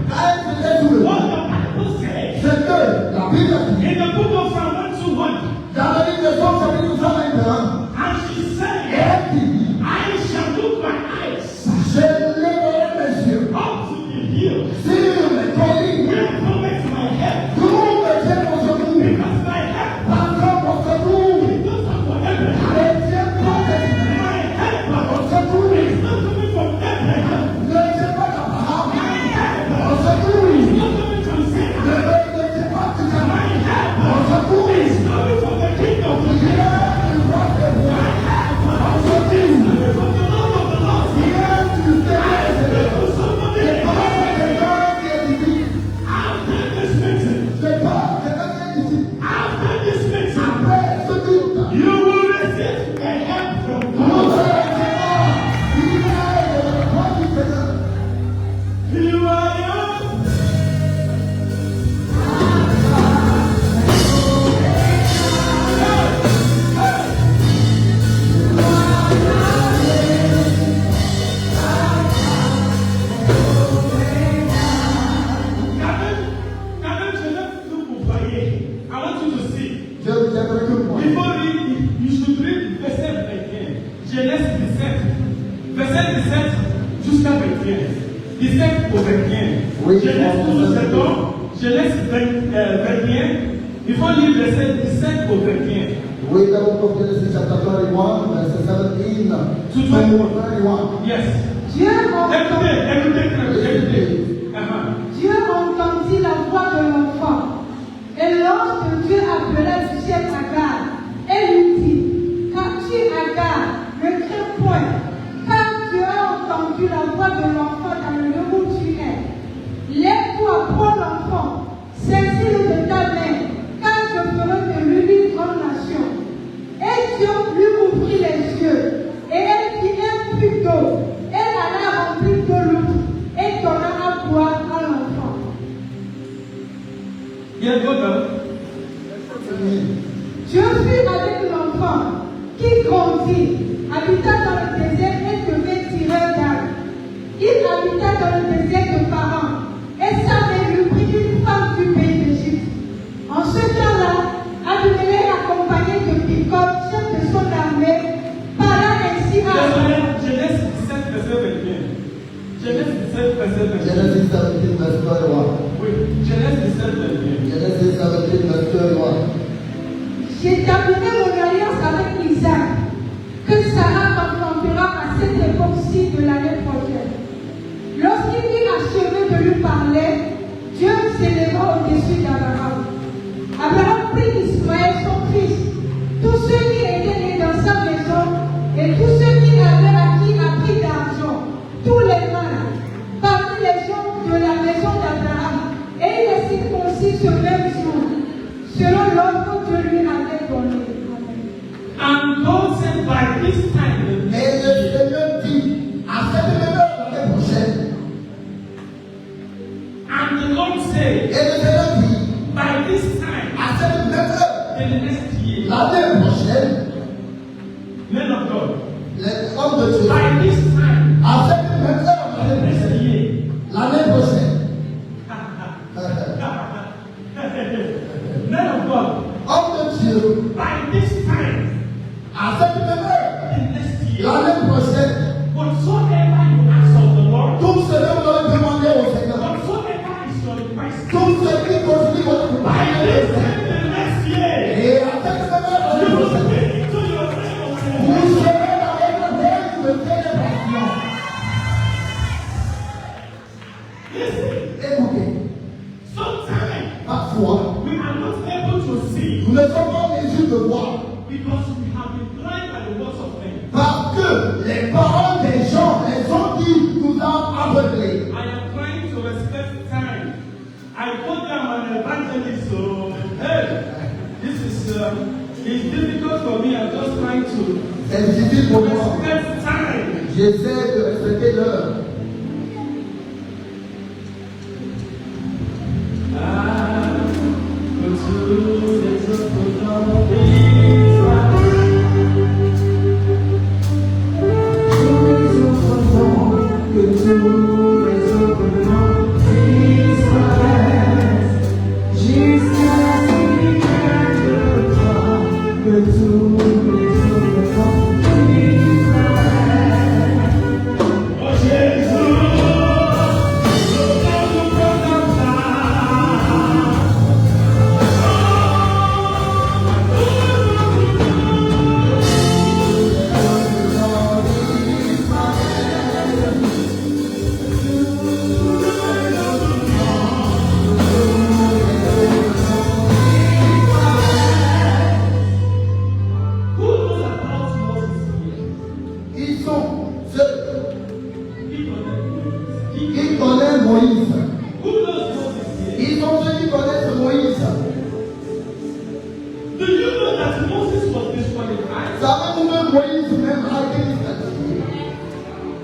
Quand elle s'était souvenue, what the Bible said c'est que la Bible dit, in the book of Psalm 2:1, dans le livre de Somme, chapitre 121, and she said, elle dit, I shall look my eyes je lèverai mes yeux up to the hill, sur les collines, where cometh my help, d'où me vient mon secours. because my help Parce que mon secours is not from Abraham. ne vient pas d'Israël. My help Mon secours is not coming from Abraham. ne vient pas d'Abraham. My help Mon secours is ne not coming from Sarah. vient pas de Jacob. My help Mon secours is coming from the King of the vient King. du roi des rois. Mon secours Coming from the Lord of the Lords. vient du Seigneur des Seigneurs. Because somebody C'est pas le Seigneur qui est ici. after this meeting, C'est pas le Seigneur qui est ici. after this meeting, Après ce culte, you will receive a help from nous God. recevons une aide de la part du Seigneur. You are young. Quand même, je veux que vous voyez. I want you to see. J'aimerais que vous voyez. Before you should read verset 21. Genèse 17. Verset 17 jusqu'à 21. 17 au 21. Oui, Genèse on 12 peut secondes. Genèse 21. Il faut lire verset 17 au 21. Read the book of Genesis chapter 31, verses 17 To to 31. Yes. Dieu entendit Écoutez. Dieu entendit la voix de l'enfant. Et lorsque Dieu appela du ciel Agar, elle lui dit, qu'as-tu Agar, ne crains point, car tu as entendu la voix de l'enfant dans le lieu où tu es. Lève-toi, prends l'enfant, saisis-le de ta main, car je ferai de lui une grande nation. Et Dieu lui ouvrit les yeux, et elle fit un puits d'eau. Elle alla remplir de l'eau et donna à boire à l'enfant. Yes, go down. Dieu fut avec l'enfant qui grandit, habita dans le désert et devint tireur d'âne. Il habita dans le désert de Paran, et sa mère lui prit une femme du pays d'Égypte. En ce temps-là, verset 21. Genesis 17, verset 21. Oui, Genèse 17, 21. Genesis 17, verset 21. J'établirai mon alliance avec Isaac, que Sarah m'enfantera à cette époque-ci de l'année prochaine. Lorsqu'il eut achevé de lui parler, Dieu s'éleva au-dessus d'Abraham. Abraham prit Ismaël, son fils, tous ceux qui étaient nés dans sa maison, et tous ceux qui avaient acquis un prix d'argent, tous les mâles, parmi les gens de la maison d'Abraham, et il les circoncis ce même jour, selon l'ordre que Dieu lui avait donné. And God said, by this time, Et le Seigneur dit, à cette même heure l'année prochaine. and the Lord said, Et le Seigneur dit, by this time, à cette même heure, the next year, l'année prochaine, men of God, les hommes de Dieu, by this time, à cette même heure, the l'année next prochaine, year, l'année prochaine, men of God, hommes de Dieu, by this time, à cette même heure, the next year, l'année prochaine, whatsoever you ask of the Lord, tout ce que vous allez demander au Seigneur, whatsoever is your request, tout ce qui continue votre by this prière, time, the next year, et à cette même heure, you l'année will prochaine, take it to your realm of vous celebration. serez dans votre règne de célébration. Listen, Écoutez, sometimes parfois, we are not able to see nous ne sommes pas en mesure de voir because we have been blind by the words of men. parce que les paroles des gens, les gens qui nous ont aveuglés. I am trying to respect time. I told them I'm an evangelist, so hey, this is it's difficult for me. I'm just trying to C'est difficile pour moi. respect time. J'essaie de respecter l'heure. Oh Jesus, who knows about Moses here? Ils sont ceux He qui connaissent Moïse. who knows Moses here? Ils sont ceux qui connaissent Moïse. Do you know that Moses was disqualified? Savez-vous que Moïse même a été disqualifié?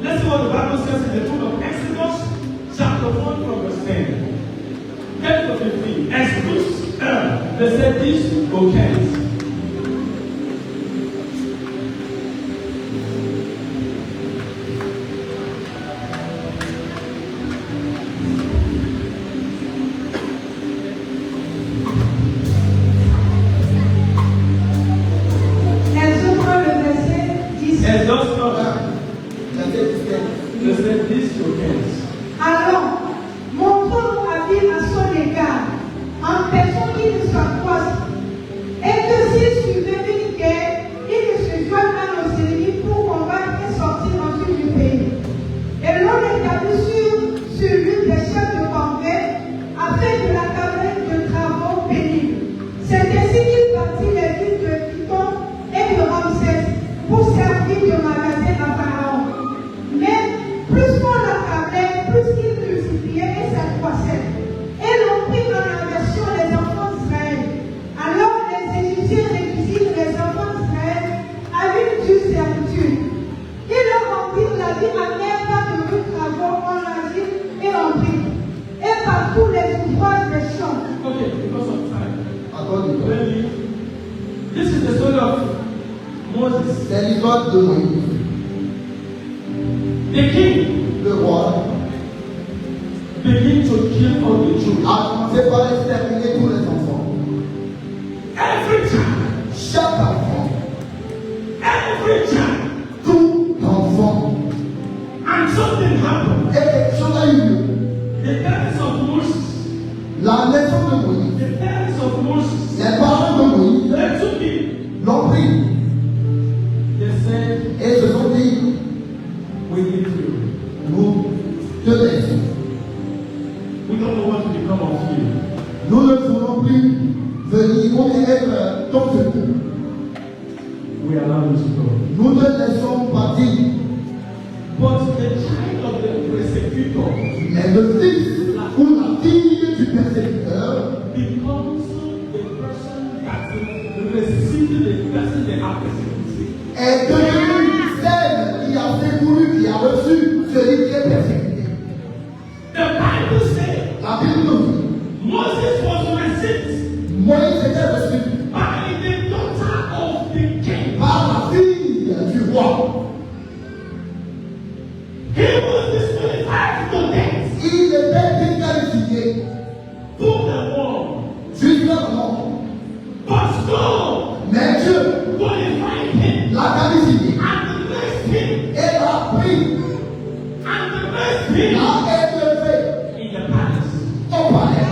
Let's see what the Bible says in the book of Exodus, chapter 1 from verse 10. 10 to 15. Exodus, they said this, okay. Elles ouvrent le verset 10. Exodus 1, Verset 17. they said this, okay. Allons, montrons habile à son égard, en personne qui ne s'accroisse, et que s'il survenait une guerre, il ne se joigne à nos ennemis pour combattre et sortir ensuite du pays. Et l'on établit sur lui des chefs de convaincre, afin de l'accabler de travaux pénibles. C'est ainsi qu'il bâtit les villes de Python et de Ramsès pour servir de magasin à Pharaon. Mais plus qu'on l'accablait, plus il multipliait et s'accroissait. Et l'on prit en aversion les enfants d'Israël. Alors les Égyptiens réduisirent les enfants d'Israël à une dure servitude. Ils leur rendirent la vie amère par de rudes travaux en argile et en briques, et par tous les ouvrages des champs. Okay, because of time. Encore du temps. Really, this is the story of Moses. C'est l'histoire de Moïse. The king Le roi began to kill all the children. a commencé par exterminer tous les enfants. Every child, Chaque enfant, every child. tout enfant. And something happened. Et quelque chose a eu lieu. La maison de Moïse, the parents of Moses, les parents de Moïse, they took him. l'ont pris They said, et se sont dit, we need you. nous te laissons. We don't know what to become of you. Nous ne voulons plus venir ou bien être ton secours. We allow you to go. Nous te laissons partir. But the child of the persecutor Mais le fils ou la fille du persécuteur becomes the person that received the person they are persecuting. est devenu celle qui a secouru, qui a reçu celui qui est persécuté. The Bible says La Bible nous dit, Moses was received Moïse était reçu by the daughter of the king. par la fille du roi. He was disqualified to death Il était disqualifié for the war. jusqu'à la mort. But God Mais Dieu qualified him l'a qualifié and raised him et l'a pris, and raised him l'a élevé in the palace. au palais.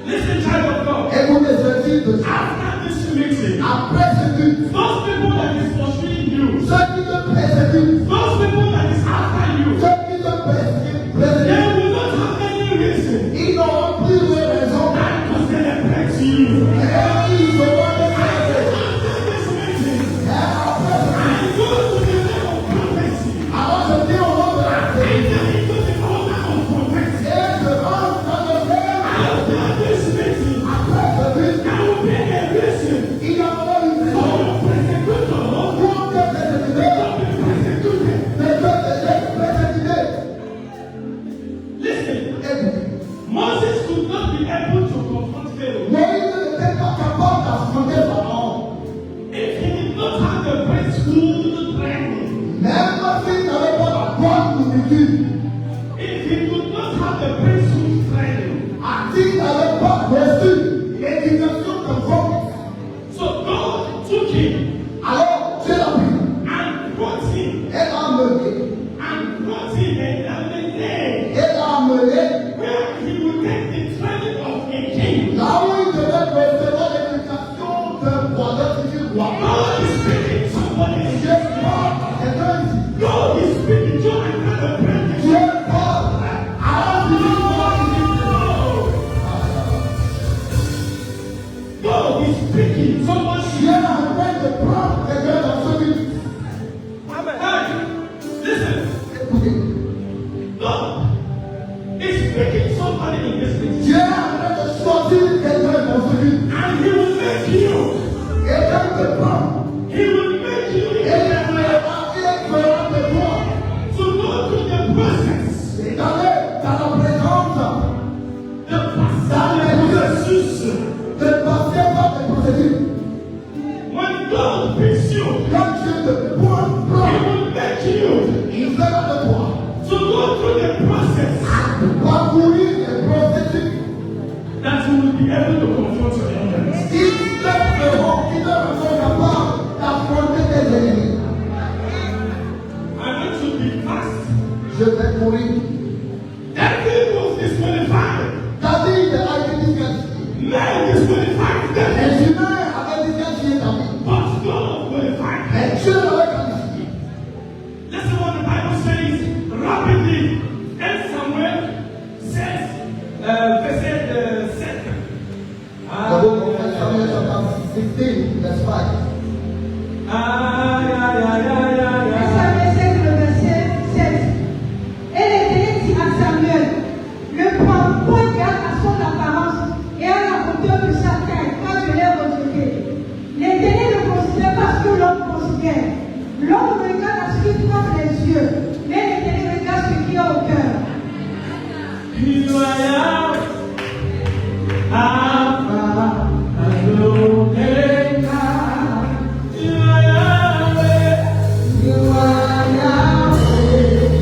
Listen, child of God. Écoutez ceci de After this meeting, après ce culte, those people that is pursuing you, ceux qui te persécutent, those people that is after you, ceux qui te persécutent, they will not have any reason ils n'auront plus de raison. than to celebrate you. Et ils auront des raisons. After this meeting, Et après, I go to the name of prophecy. alors je dis au nom de la I paix, enter into the altar of prophecy. et je rentre dans le ciel. After this meeting, Après ce culte, there will be a reason il y aura une for raison your persecutor pour te persécuter, to be persecuted. mais que te laisse persécuter. Listen, Écoutez, Moses could not be able to confront Pharaoh Moïse n'était pas capable d'affronter Pharaon. if he did not have the priesthood training. Même s'il n'avait pas la bonne nourriture, If he could not have the priesthood training. s'il n'avait pas reçu l'éducation de Moïse, So God took him alors Dieu l'a pris and brought him et l'a amené, a amené where he would take the training of a king. là où il devait recevoir l'éducation d'un roi, d'un futur roi. God is speaking to somebody. Dieu parle à quelqu'un ici. God is speaking to another person. Dieu parle à un futur God is speaking. Somebody. Dieu est en train de prendre quelqu'un dans ce but. Hey, listen. Écoutez, God is speaking somebody in this place. Dieu est en train de choisir quelqu'un dans ce but. And he will make you. Quelqu'un te prend He will make you. et il fera de toi To go through the process. et d'aller dans la présence, The process. de passer par des procédures. When God picks you, Quand Dieu te He prend, will make you il fera de toi to go through the process parcourir les procédures. that you will be able to confront your enemies. Ils te feront capables d'affronter tes ennemis. I want to be fast. Je vais courir. David was disqualified. David a été disqualifié. Man disqualified David. Les humains avaient disqualifié David. But God qualified. Mais Dieu l'avait qualifié. Listen what the Bible says rapidly. And Samuel says, verset 7. The book of Samuel chapter 16, verse 5. Samuel 16, le verset 16. Et l'Éternel dit à Samuel, ne prends point garde à son apparence et à la hauteur de sa taille, car je l'ai rejeté. L'Éternel ne considère pas ce que l'homme considère. L'homme regarde à ce qui frappe les yeux, mais l'Éternel regarde ce qui est au cœur. Here I am, Alpha and Omega. Here I am, You are Yahweh,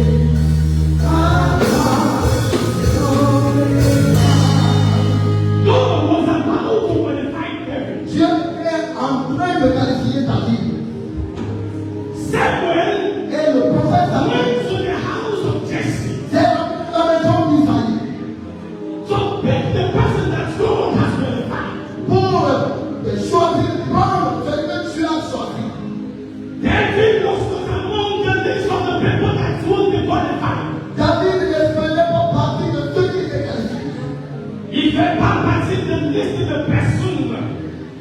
God was about to qualify David. Dieu est en train de qualifier David. Samuel Et le prophète Samuel, went to the house of Jesse c'est la maison d'Isaïe. to beg the the person that God has qualified. Pour choisir, prendre celui que tu as choisi. David was not among the list of the people that would be qualified. David ne faisait pas partie de ceux qui étaient qualifiés. Il fait pas partie de la liste de personnes.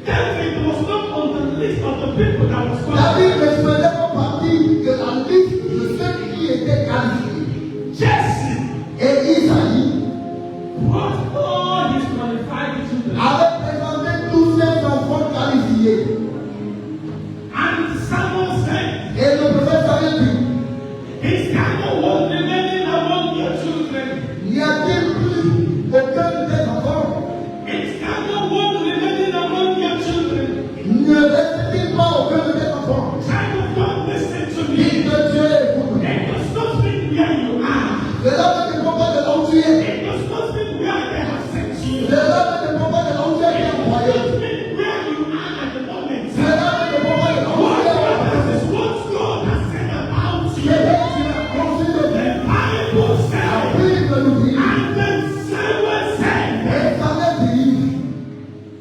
David was not on the list of the people that was David qualified. ne faisait pas partie de la liste de ceux qui étaient qualifiés. Jesse Et Isaïe brought all his qualified children. avait présenté tous ses enfants qualifiés. And Samuel said, Et le prophète avait dit, is there no one remaining among your children? n'y a-t-il plus aucun de tes enfants? Is there no one remaining among your children? Ne reste-t-il pas aucun de tes enfants? Child of God, listen to Fils me. de Dieu, écoute. It does not mean where you are. Cela ne dépend pas de là où tu es. It does not mean where they have sent you. Cela ne dépend pas de là où tu as été It envoyé. does mean where you are at the moment. Cela ne dépend pas de là où What tu es. matters is what God has said about C'est you. là que tu as conçu de The Bible la said, Bible nous dit. and then Samuel said, Et ça veut dire,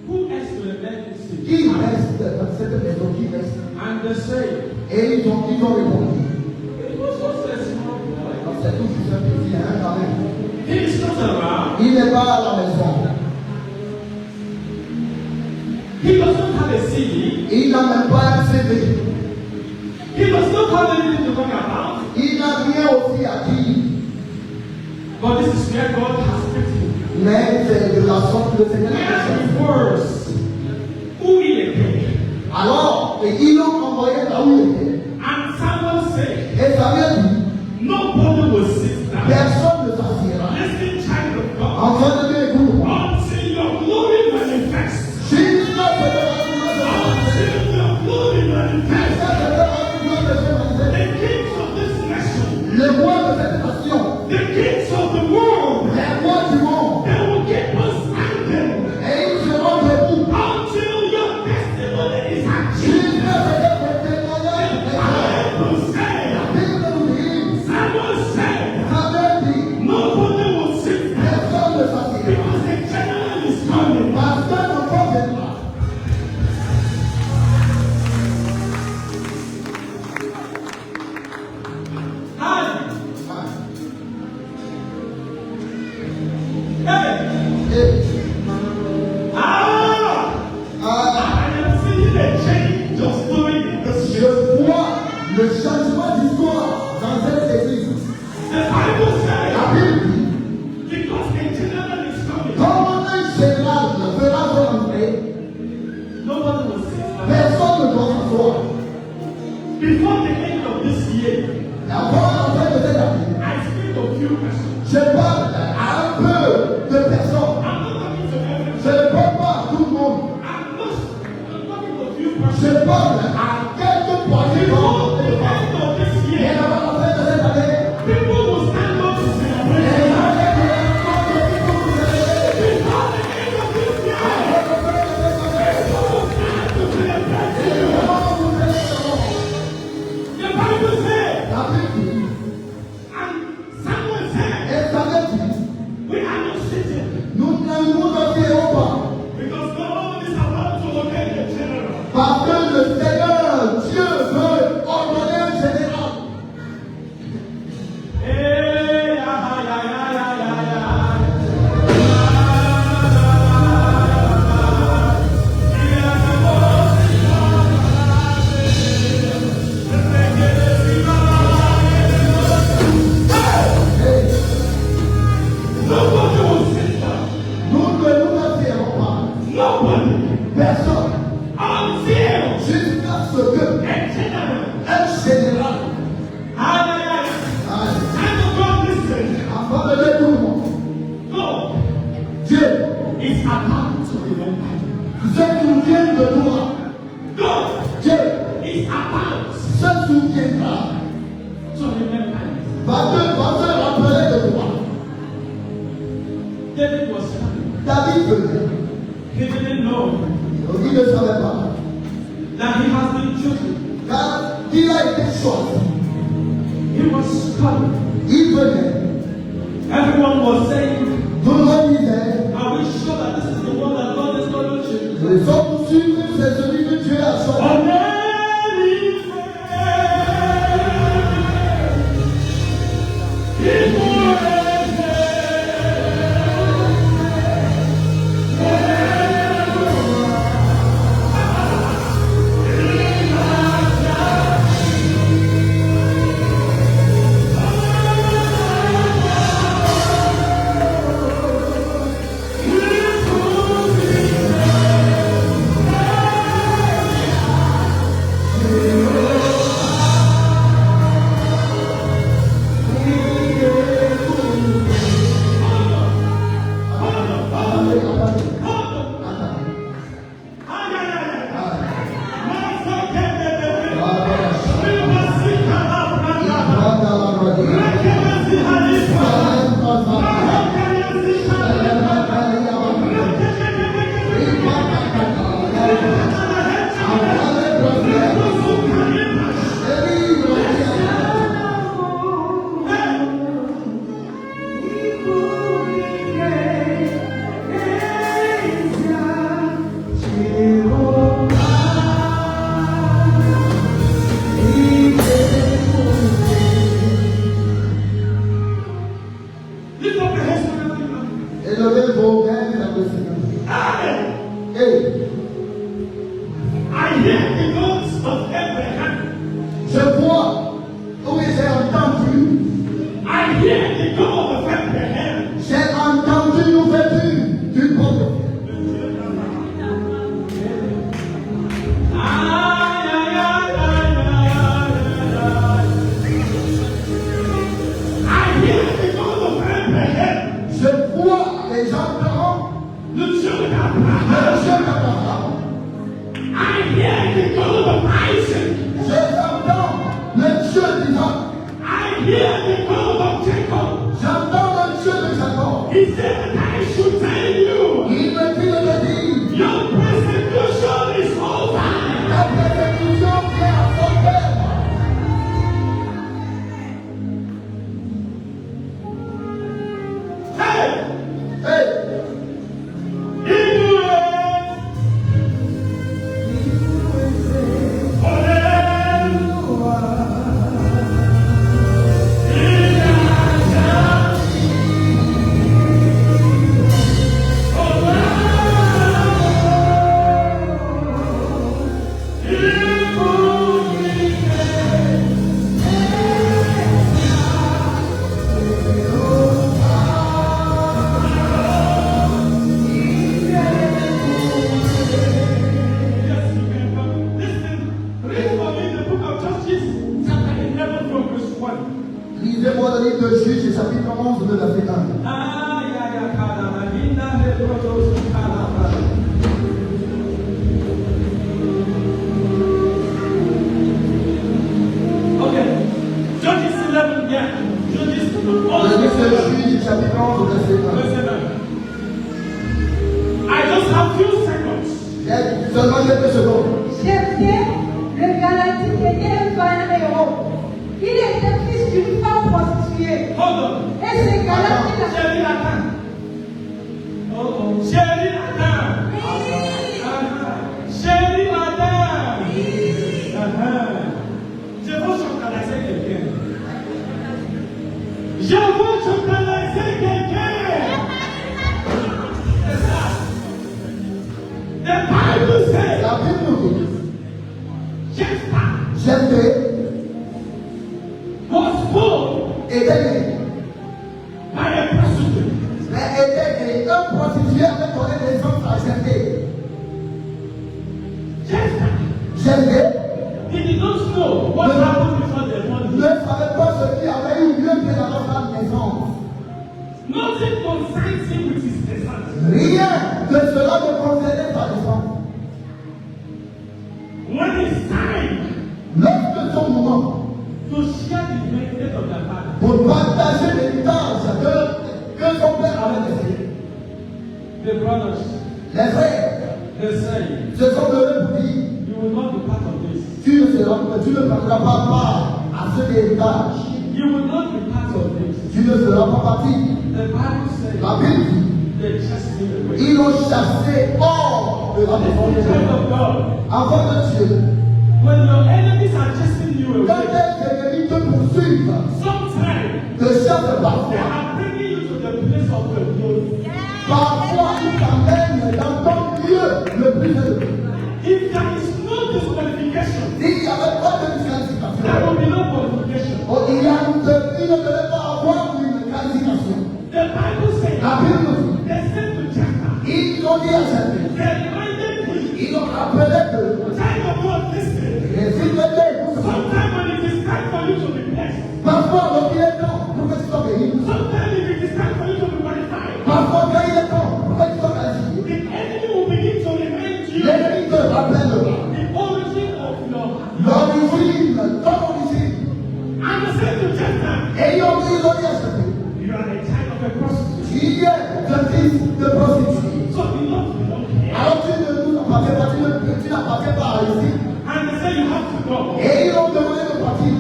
who is the next? qui reste dans cette maison, qui reste? And they say, Et ils ont répondu. it was just a small boy. C'est tout juste un petit, hein, quand même. He is not around. Il n'est pas à la maison. He doesn't have a CD. Il n'a même pas un CV. He does not have anything to talk about. Il n'a rien aussi à dire. But this is where God has put him. Mais c'est de la sorte que le Seigneur a Where fait. he was, who il était. Alors, et ils l'ont envoyé là où il était. And Samuel said, Et ça veut dire, nobody will sit down. personne ne s'assiera. Listen, child of God. Enfant de Dieu, écoute. Until your glory manifests. Jusqu'à ce que la Until your glory manifests. The kings of this nation, le roi de cette nation, the kings of the world, les rois du monde, they will keep us standing et ils seront debout. until your testimony is achieved. Jusqu'à ce que votre témoignage est fait. Bible said, La Bible nous dit, Samuel said, ça veut dire, nobody will sit down personne ne s'assiera. because the general is coming. Parce que nos prophètes là, Hey, ah, I am seeing a change of story in this je church. vois le changement d'histoire dans cette église. The Bible says, La Bible dit, because the general is coming, comment un général fera son entrée, nobody will sit down. personne ne doit s'asseoir. Before the end of this year, Et avant la fin de cette année, I speak of few persons. je parle à un peu de personnes. I'm not talking to everyone. Je ne parle pas à tout le monde. I'm talking to few Je persons. parle à quelques poignées Before the d'entre end of this Et year, avant la fin de cette année, people will stand up to et celebrate. avec le temps de tout vous allez, Before the end of this year, avec le temps de cette année, people will stand to celebrate. comment vous allez savoir? The Bible says, La Bible dit, and Samuel said, et ça veut dire, we are not sitting nous ne nous asseyons pas. because God is about to ordain the general. Parce que le Seigneur, Dieu veut ordonner un général. Hey, nobody will sit down. Nous ne nous asseyons pas. Nobody. Personne. Until Jusqu'à ce que a general. un général, And God listen. avant de le tout le monde, God Dieu is about to remember. se souvient de toi. God Dieu is about se souviendra, to remember. va se rappeler de toi. David was coming. David venait. He didn't know Donc il ne savait pas. that he has been chosen. Car il a été choisi. He was coming. Il venait. Everyone was saying, Tout le monde disait, are we we sure that this is the one that God is going to choose. Les hommes suivent, c'est celui que Dieu a choisi. Élevez vos mains vers le Seigneur. Hey. I hear the voice of Abraham. Je vois, oui, j'ai entendu. I hear the God of Abraham. J'ai entendu l'ouverture du peuple. I hear the God of Abraham. Je vois les gens Le Dieu le d'Abraham. Dieu d'Abraham. I hear the God of Isaac. J'entends le Dieu d'Isaac. I hear the God of Jacob. J'entends le Dieu de Jacob. He said, I should tell you, Il me dit de te dire, your persecution is over. la persécution vient à son terme. Hey, Hey, lisez-moi le livre de Juges, chapitre 11 de la verset 1. Le livre de Juges, chapitre 11 verset 1. I just have few seconds. J'ai seulement quelques secondes. Jephthé, le Galatique, était un vaillant héros. Il était fils d'une femme prostituée. Hold on. Et c'est Galatique qui l'a Chérie Latin. Chérie Latin. Chérie Latin. Je veux chantaliser quelqu'un. Je veux chantaliser quelqu'un. C'est ça. The Bible says, La Bible nous dit, Jephthah Jephthé was born était né, by a prostitute. mais était né, un prostitué avait donné naissance à Jephthé. Jephthah, Jephthé he did not know what happened before the ne month. savait pas ce qui avait eu lieu bien avant sa naissance. Nothing concerns him with his descendants. Rien de cela ne concernait sa naissance. When it's time Lorsque son moment to share the benefit of their father, pour partager l'héritage que son père avait laissé, the brothers, les frères they say, se sont levés pour dire, you will not be part of this. tu ne prendras pas part à cet héritage. You will not be part of this. Tu ne seras pas parti. The Bible says, La Bible dit, Ils ont chassé hors de la maison de Dieu. Avant de Dieu. When your enemies are chasing you Quand away, tes ennemis te poursuivent, sometimes te chassent they parfois. are bringing you to the place of the glory. Parfois, ils t'amènent dans ton lieu le plus élevé. If there is no disqualification, S'il n'y avait pas de there disqualification, will be no qualification. il ne devait pas avoir une qualification. The Bible says, La Bible nous dit, they said to Jephthah, ils ont dit à cette ville, they reminded me, ils ont appelé que, time of God, listen. et s'il te plaît, Sometimes when it is time for you to be blessed, parfois, quand il est temps pour que tu sois béni, sometimes if it is time for you to be qualified, parfois, quand il est temps pour que tu sois qualifié, the enemy will begin to remind you l'ennemi te rappellera the origin of your l'origine, ton origine. And they said to Jephthah, Et ils ont dit à cette ville, you are the child of a prostitute. tu es le fils de prostituée. So you don't care. Alors tu n'appartiens pas, tu n'appartiens pas à ici. And they say you have to go. Et ils ont demandé de partir.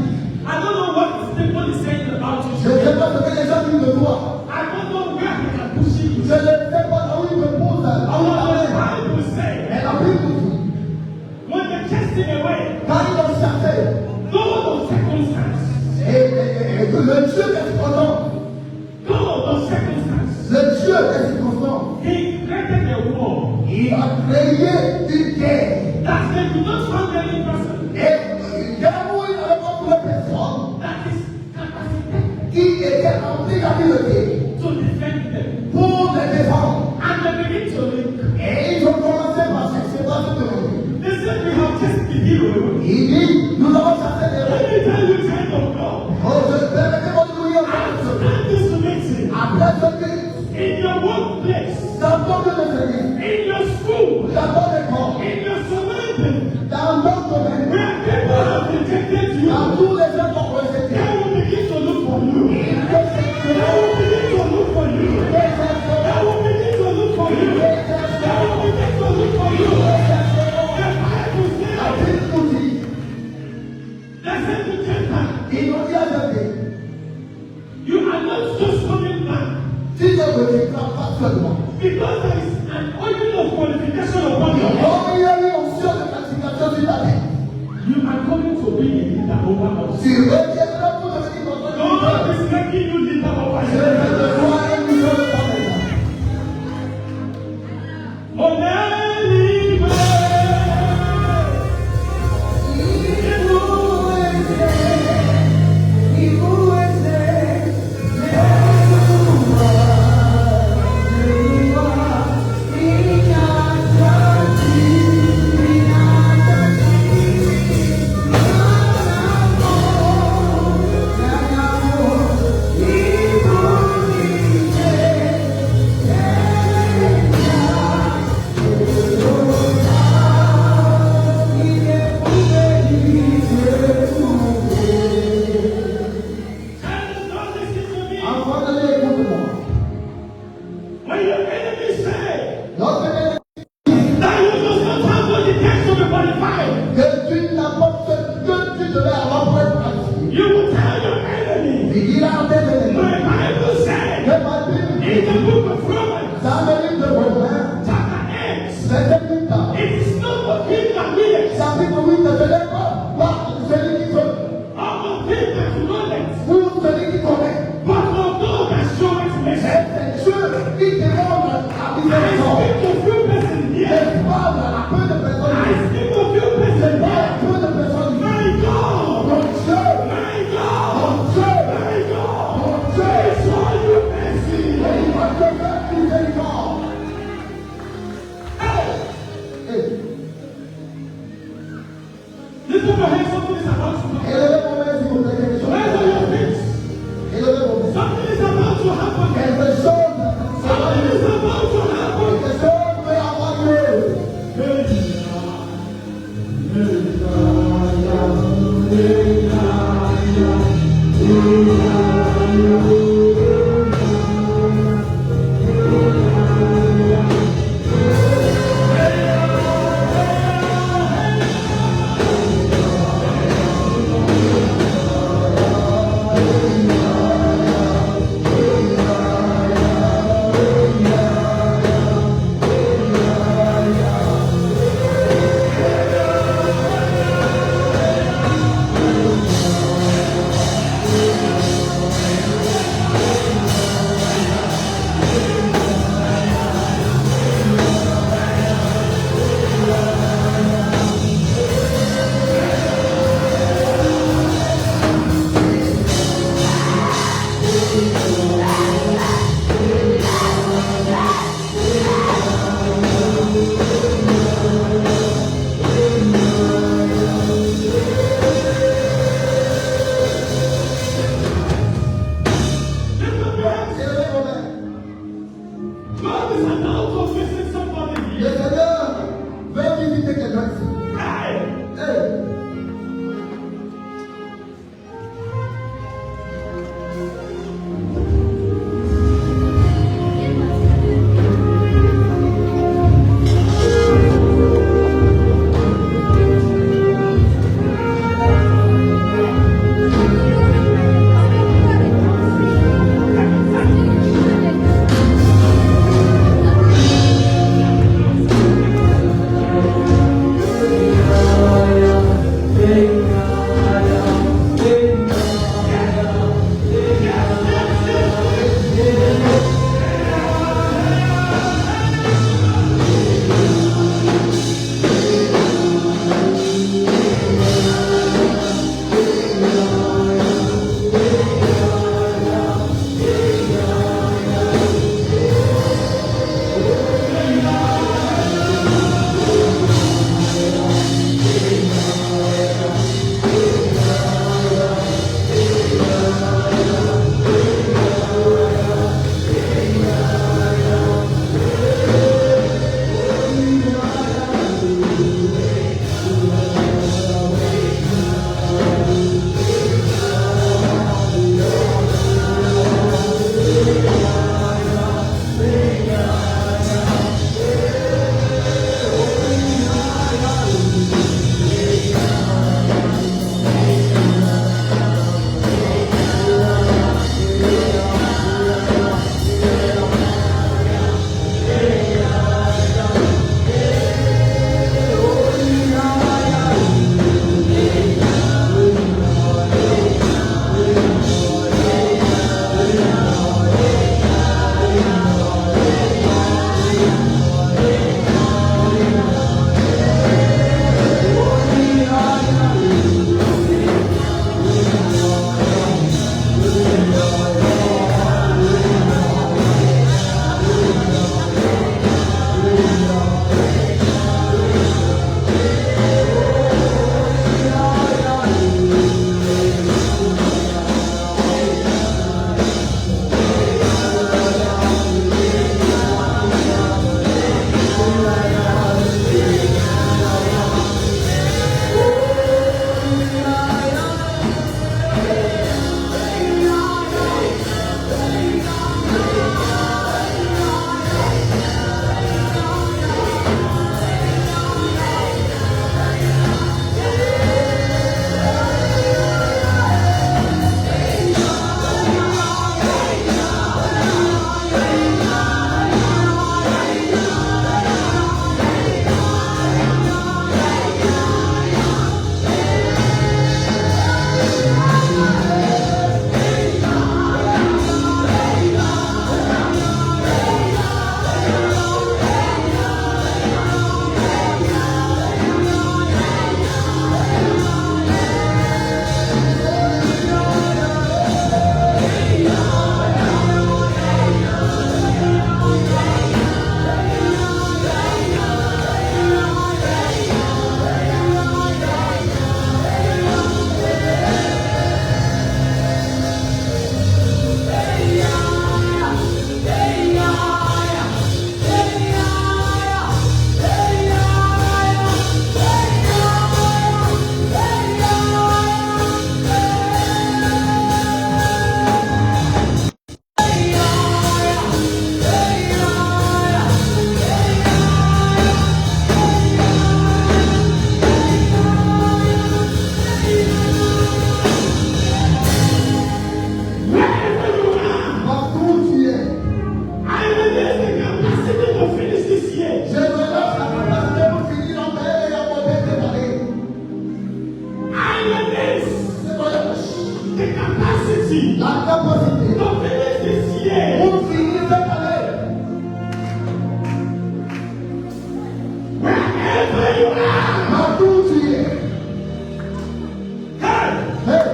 I don't know what people is saying about you. Je ne sais pas ce que les gens disent de toi. I don't know where they are pushing you. Je ne sais pas où ils te posent. Our Bible says, Mais la Bible nous dit, when they chased him away, quand ils l'ont chassé, God of circumstance, et que le Dieu est constant, God of circumstance, le Dieu est constant, he created a war. il a créé une guerre. That they do not find any person Et une guerre où il n'avait pas trouvé personne that is capacitated qui était rempli d'habileté to defend them. pour les défendre. And they begin to look. Et ils ont commencé par chercher par se demander. They said we have just the hero away. Il dit, nous avons chassé des Let rêves. me tell you, child of God. Oh, je permettez-moi de vous dire After this meeting, après ce pays, in your workplace, dans ton lieu de service, in your school, dans ton école, in your surrounding, dans ton domaine, where people have rejected you, dans tous les gens qui ont rejeté, they will begin to look for you. ils te chercheront, They will begin to look for you. ils te They chercheront, will begin to look for you. ils te They chercheront, will begin to look for you. ils te chercheront. The Bible La says, Bible nous dit, they said to Jephthah, ils ont dit à David, you are not just coming back tu ne reviens pas seulement. because there is an oil of qualification upon your head. Comme il y a eu onction de qualification sur ta tête, You are coming to be a leader over us. tu reviendras pour devenir notre God leader. is making you leader over Je vais te us. voir un leader de ta maison. When your enemy say Lorsque that you does not have what it takes to be qualified, tu n'apportes que tu devais avoir pour être qualifié, you will tell your enemy. il dira à tes ennemis, My Bible que says ma Bible in the book of Romans, dans le livre de Romains, chapter 8, verset 8, it is not of him that willeth, chapitre 8, ce n'est pas celui qui veut, or of him that knoweth, ou celui qui connaît, but of God that showeth mais mercy. c'est Dieu qui demande à I miséricorde. speak to few persons here. Je parle à peu de personnes, I speak to few persons à here. peu de personnes. My God, Mon Dieu, my God, mon Dieu, my God, mon Dieu, show you mercy. et il va te faire miséricorde. Hey, Hey, lift up your hands. Something is about to happen. élevez vos mains si vous plaît, quelque chose. Raise up your feet. Élevez vos mains. Something is about to happen. Quelque chose va Something is about to happen. quelque chose va avoir lieu. you are. Partout où tu es. Hey, Hey,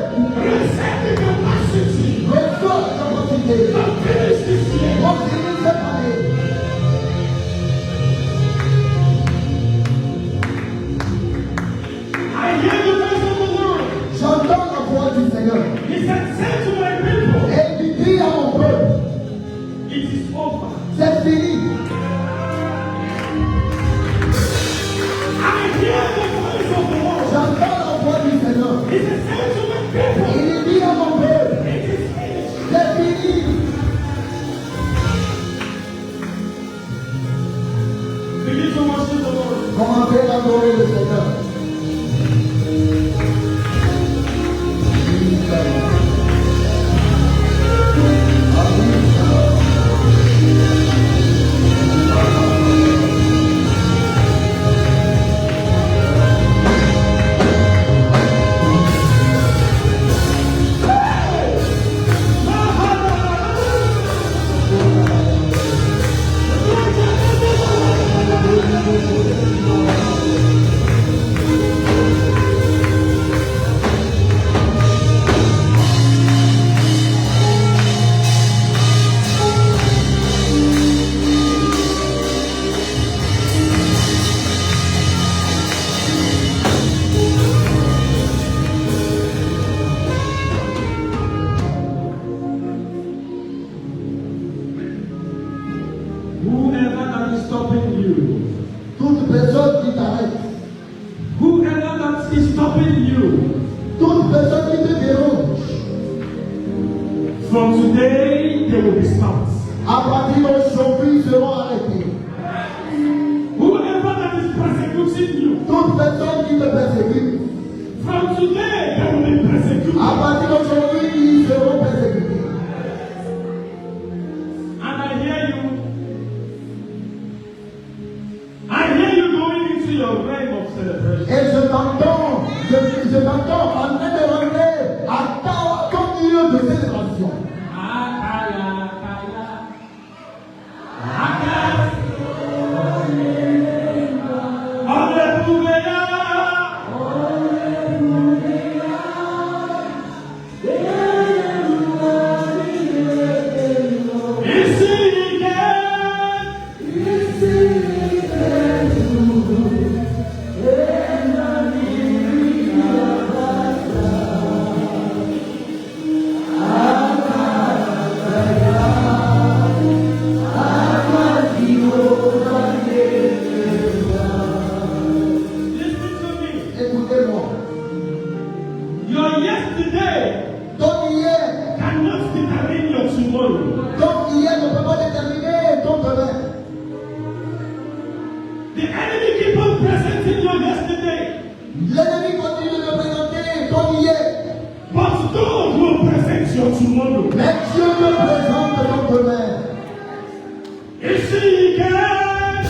receive the capacity reçois la capacité. to finish this year. Continue cette année. I hear the voice of the Lord. J'entends la voix du Seigneur. He said, say to my people, Et il dit à mon peuple, it is over. c'est fini. I hear the voice of the Lord. J'entends la voix du Seigneur. He said, say to my people, Il dit à mon peuple, it is finished. c'est fini. Begin to worship the Lord. Commencez à adorer le Seigneur. Whoever that is stopping you, Toute personne qui t'arrête, whoever that is stopping you, toute personne qui te dérange, from today they will be stopped. à partir d'aujourd'hui seront arrêtés. Whoever that is persecuting you, Toute personne qui te persécute, from today they will be persecuted. à partir d'aujourd'hui ils seront persécutés. And I hear you going into your reign of celebration. Et je t'entends en train de rentrer à ton lieu de célébration. Écoutez-moi. Your yesterday Ton hier, cannot determine your tomorrow. ton hier ne peut pas déterminer ton demain. The enemy keep on presenting your yesterday, L'ennemi continue de présenter ton hier. but God will present your tomorrow. Mais Dieu te présente ton demain. Is he again?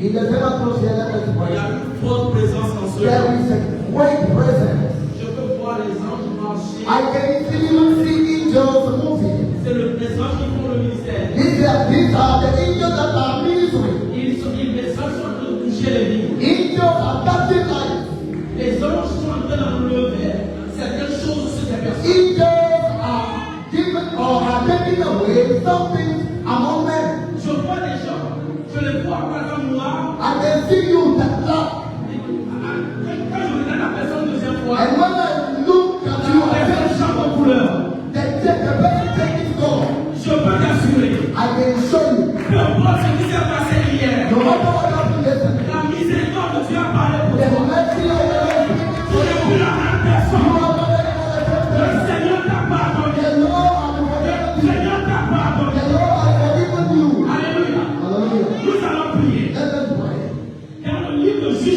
Il ne fait pas considérer cette Il y a voyage. une forte présence en ce There lieu. is a great presence. Je peux voir les anges marcher. I can see angels moving. C'est les anges qui font le ministère. These are the angels that are ministering. Les anges sont en train de toucher les vies. Angels are touching life. Les anges sont en train d'enlever certaines choses sur ces personnes. Angels are giving or are taking away something among men. Je vois des gens, je les vois par exemple noirs. I can see you that love. Quand je regarde la personne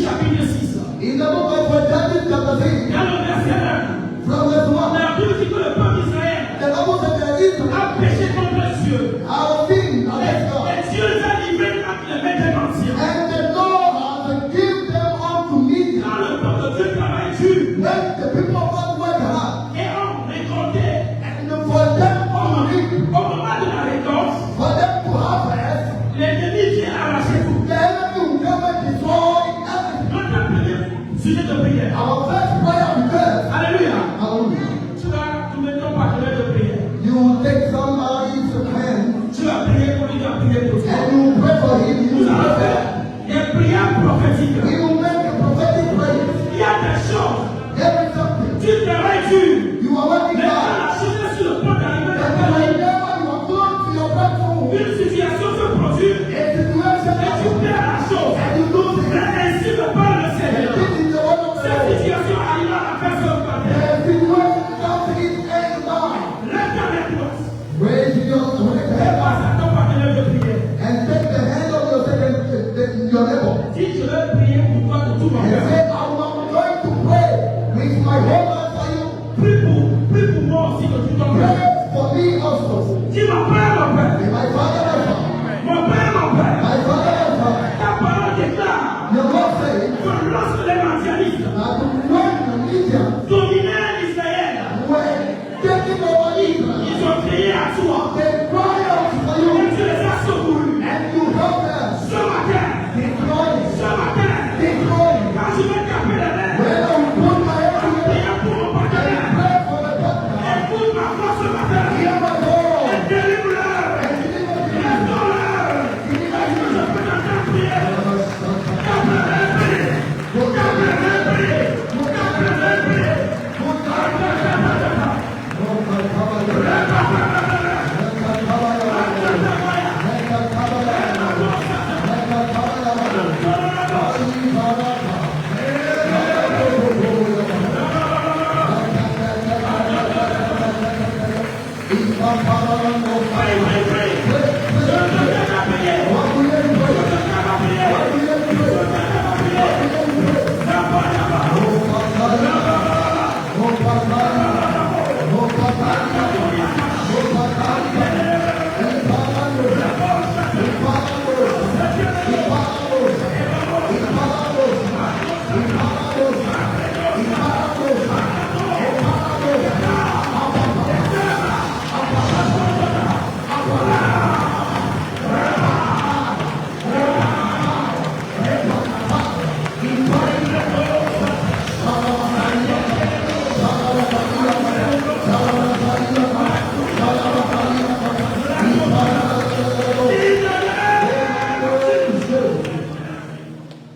chapitre 6. In the book of Judges chapter 6, Dans le verset 1, from verse 1, la Bible dit que le peuple d'Israël the Bible said that Israel a péché contre Dieu. have sinned against God. Et Dieu les a livrés entre les mains des anciens. And the Lord has given them unto me. Quand le peuple de Dieu travaille dur, When the people of God work hard, et ont récolté, and for them to reap, au moment de la récolte, for them to harvest, l'ennemi vient arracher tout. the enemy will come and destroy everything. Notre premier sujet de prière. Our first prayer because, Alléluia. hallelujah, Tu vas trouver ton partenaire de prière. you will take somebody's hand Tu vas prier pour lui, tu vas prier pour toi. and you will pray for him. You Nous will allons pray faire des prières prophétiques. for him. You will make a prophetic prayer. Il y a des choses. There is something. Tu travailles dur. You are working Mais quand hard. la chose est sur le point d'arriver And dans ta vie, whenever you are close to your breakthrough, une situation se produit a situation et tu perds la chose. and you lose it. Mais ainsi me parle le And Seigneur. this is the word of the Cette Lord. situation arrive à la personne par terre. The situation comes to its end now. Lève ta main droite Raise your right et hand passe à ton partenaire de prière. and take the hand of your second, your neighbor. Dis, je vais prier pour toi de tout mon And cœur. say, I'm going to pray with my whole heart for you. Prie pour moi aussi de tout ton cœur. Pray for me also. Dis, mon Père, mon Père. And my Father, my Father. Mon Père, mon Père. My Father, my Father. Ta parole déclare Your Lord said que lorsque les mendialistes that when the Midian dominaient Israël, were taking over Israel, ils ont crié à toi. they cried out for you Et tu les as secourus. and you helped them. Ce matin, Destroying, ce matin, destroying. quand je vais taper les mains, When I will put my hand together priez pour mon partenaire. and pray for the partner, Écoute ma voix ce matin. hear my voice Et délivre-leur. and deliver me. Restaure-leur. Est-ce que je peux t'entendre prier?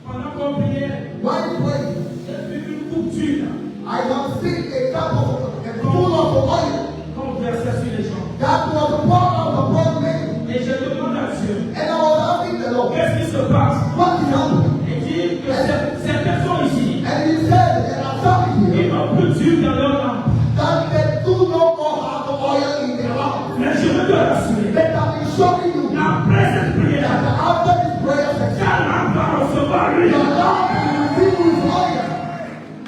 Pendant qu'on priait, While praying, j'ai vu une coupe d'huile I have seen a cup of a full of oil qu'on versait sur les gens. that was poured out upon me. Et je demande à Dieu, And I was asking the Lord, qu'est-ce qui se passe? what is happening? Il dit que ces personnes ici, And he said, there are some ils here n'ont plus d'huile dans leur lampe. that they do not have the oil in their lamp. Mais je veux te rassurer, But I'm showing you that après cette prière, after this prayer section, ta lampe va recevoir l'huile. your lamp will fill with oil.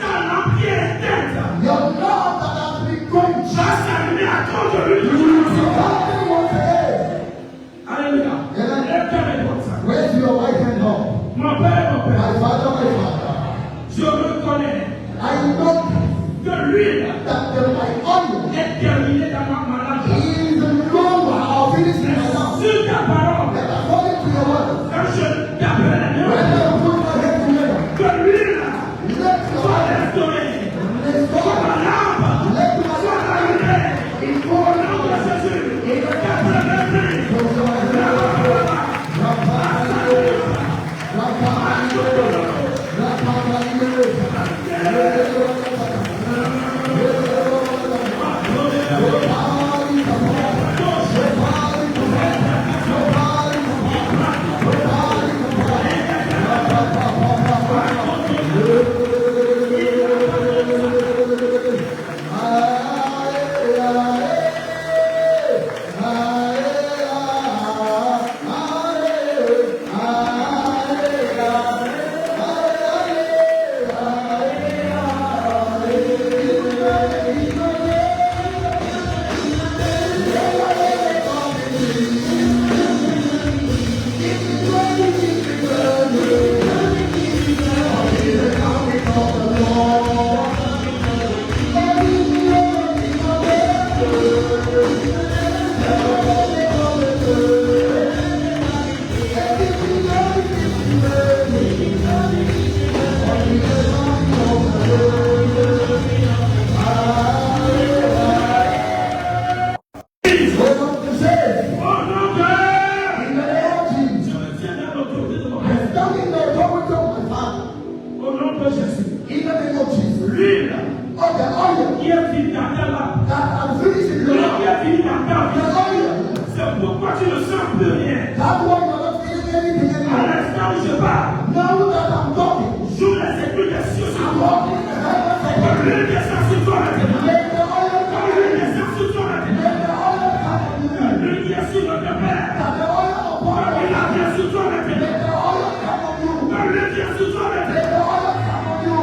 Ta lampe qui est éteinte Your lamp that has been quenched va s'allumer à cause de l'huile. will be burning once again. Alléluia. Amen. Lève ta main comme ça. Raise your right hand up. Mon Père, My Father, je reconnais I know que l'huile that my oil est terminée dans ma lampe. is low or finished in my lamp. Sur ta parole, And according to your word, quand je t'appelle, when I put my hand together, que l'huile let your soit oil restaurée, que restore. ma lampe Let my soit oil allumée. be Au poured nom de out. Jésus, qu'après Rapper, l'huile of the oil qui est finie dans ta lap. that I'm finishing the L'huile qui est finie dans ta the vie. oil. C'est pourquoi tu ne sens plus rien. That's why you're not feeling anything À anymore. l'instant où je parle, Now that I'm talking, j'ouvre les écluses des cieux sur I'm toi. walking in the heavens of Que l'huile descend sur toi maintenant. Let the oil Que come. l'huile descend sur toi maintenant. Let the oil come on you. L'huile qui est sur notre père. That the oil upon Que l'huile you. vient sur toi maintenant. Let the oil come on you. Que l'huile vient sur toi Let maintenant. the oil come on you.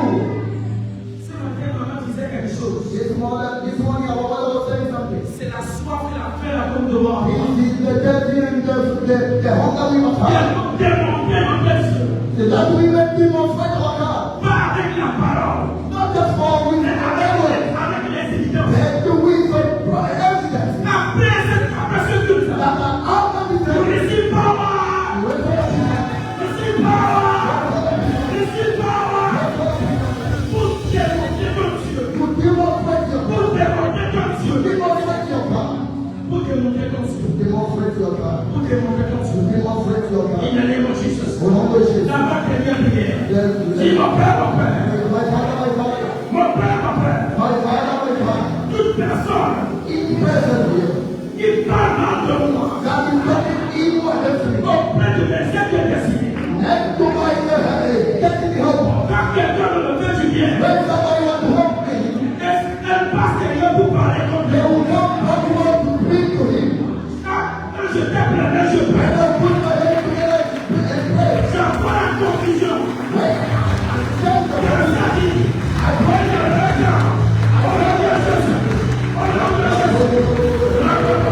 Ce matin, maman disait quelque chose. This morning, our mother was saying something. C'est la soif et la faim à comme devant. It is the dirty and the hunger we must have. That we may demonstrate our God. Pas avec la parole. Not just for we Mais evidence. avec les évidences. Let the wisdom evidence Après ce culte, that after the vous service, recevez power. we will go Receive power. Receive power. Pour démontrer ton Dieu. to demonstrate your Pour God. démontrer ton Dieu. Demonstrate your God. Pour démontrer ton Dieu. Demonstrate your God. Pour démontrer ton Dieu. Demonstrate your In God. the name of Jesus. Au nom de Jésus. La voix est bien prière. Yes, Dis mon Père, mon Père. My Father, my Father. Mon Père, mon Père. My Father, my Father. Toute personne Each person here qui parle mal de moi that is talking evil against me. auprès de mes aides destinés. And to my destiny help. Quand quelqu'un me fait du bien, When somebody wants to help me, elle passe derrière pour parler contre they lui. will not want to speak to him. Quand je t'appelle, je And prie. I put my hands together and pray. J'envoie la confusion. Send the Je vous dis, après le regard, au nom de Jésus, au nom de Jésus.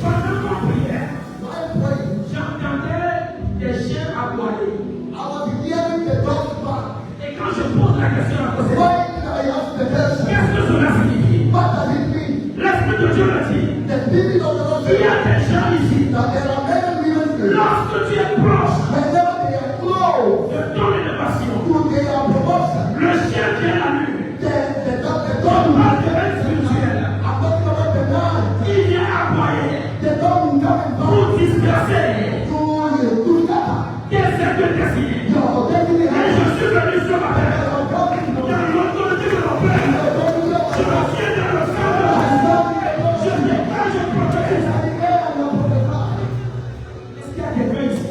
Pendant qu'on priait, I pray. j'entendais des chiens aboyer. I was hearing the dog bark. Et quand je pose la question à côté, When I asked the person, qu'est-ce que cela signifie? what does it mean? L'Esprit de Dieu me dit, The spirit of the Lord il y said a des gens ici, that there are men and women here. lorsque tu es proche Whenever they are close de ton élévation, to their promotion, le chien vient à lui. the dog On will parle de l'aide spirituelle. I'm talking about the man. Il vient aboyer The dog will come and pour back disperser to scatter tes aides destinés. your destiny. Et je suis venu ce matin, And I'm coming to dans l'autorité de mon Père. Je me tiens dans le sang de Jésus. Je déclare, je prophétise. Est-ce qu'il y a quelqu'un ici?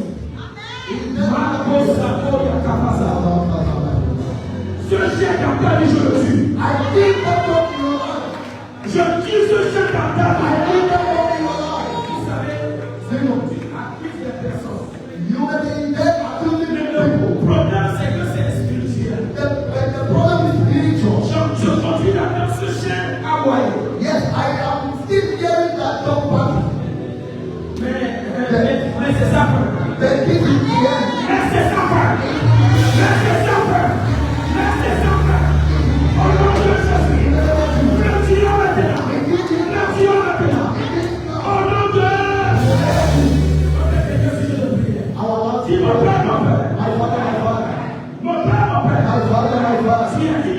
Marcos Sakoya Kapasa. Ce chien qui a perdu, je le tue. I think that dog in your life. Je tue ce chien qui a I perdu. think that dog in your life. Vous savez, C'est bon. tu accuses les personnes. You may be in debt accusing Mais people. le problème, c'est que c'est spirituel. The problem is spiritual. Je continue d'entendre ce chien aboyer. Yes, I am still hearing that dog barking. Mais c'est ça. The thing is the end. Laissez ça faire. Laissez ça faire. Laissez ça faire. Au nom de Jésus. Le Dieu maintenant. Le Dieu maintenant. Au nom de Jésus. Our Lord, Dis mon Père, mon Père. my Father, my Father. Mon Père, mon Père. My Father, my Father. Qui a dit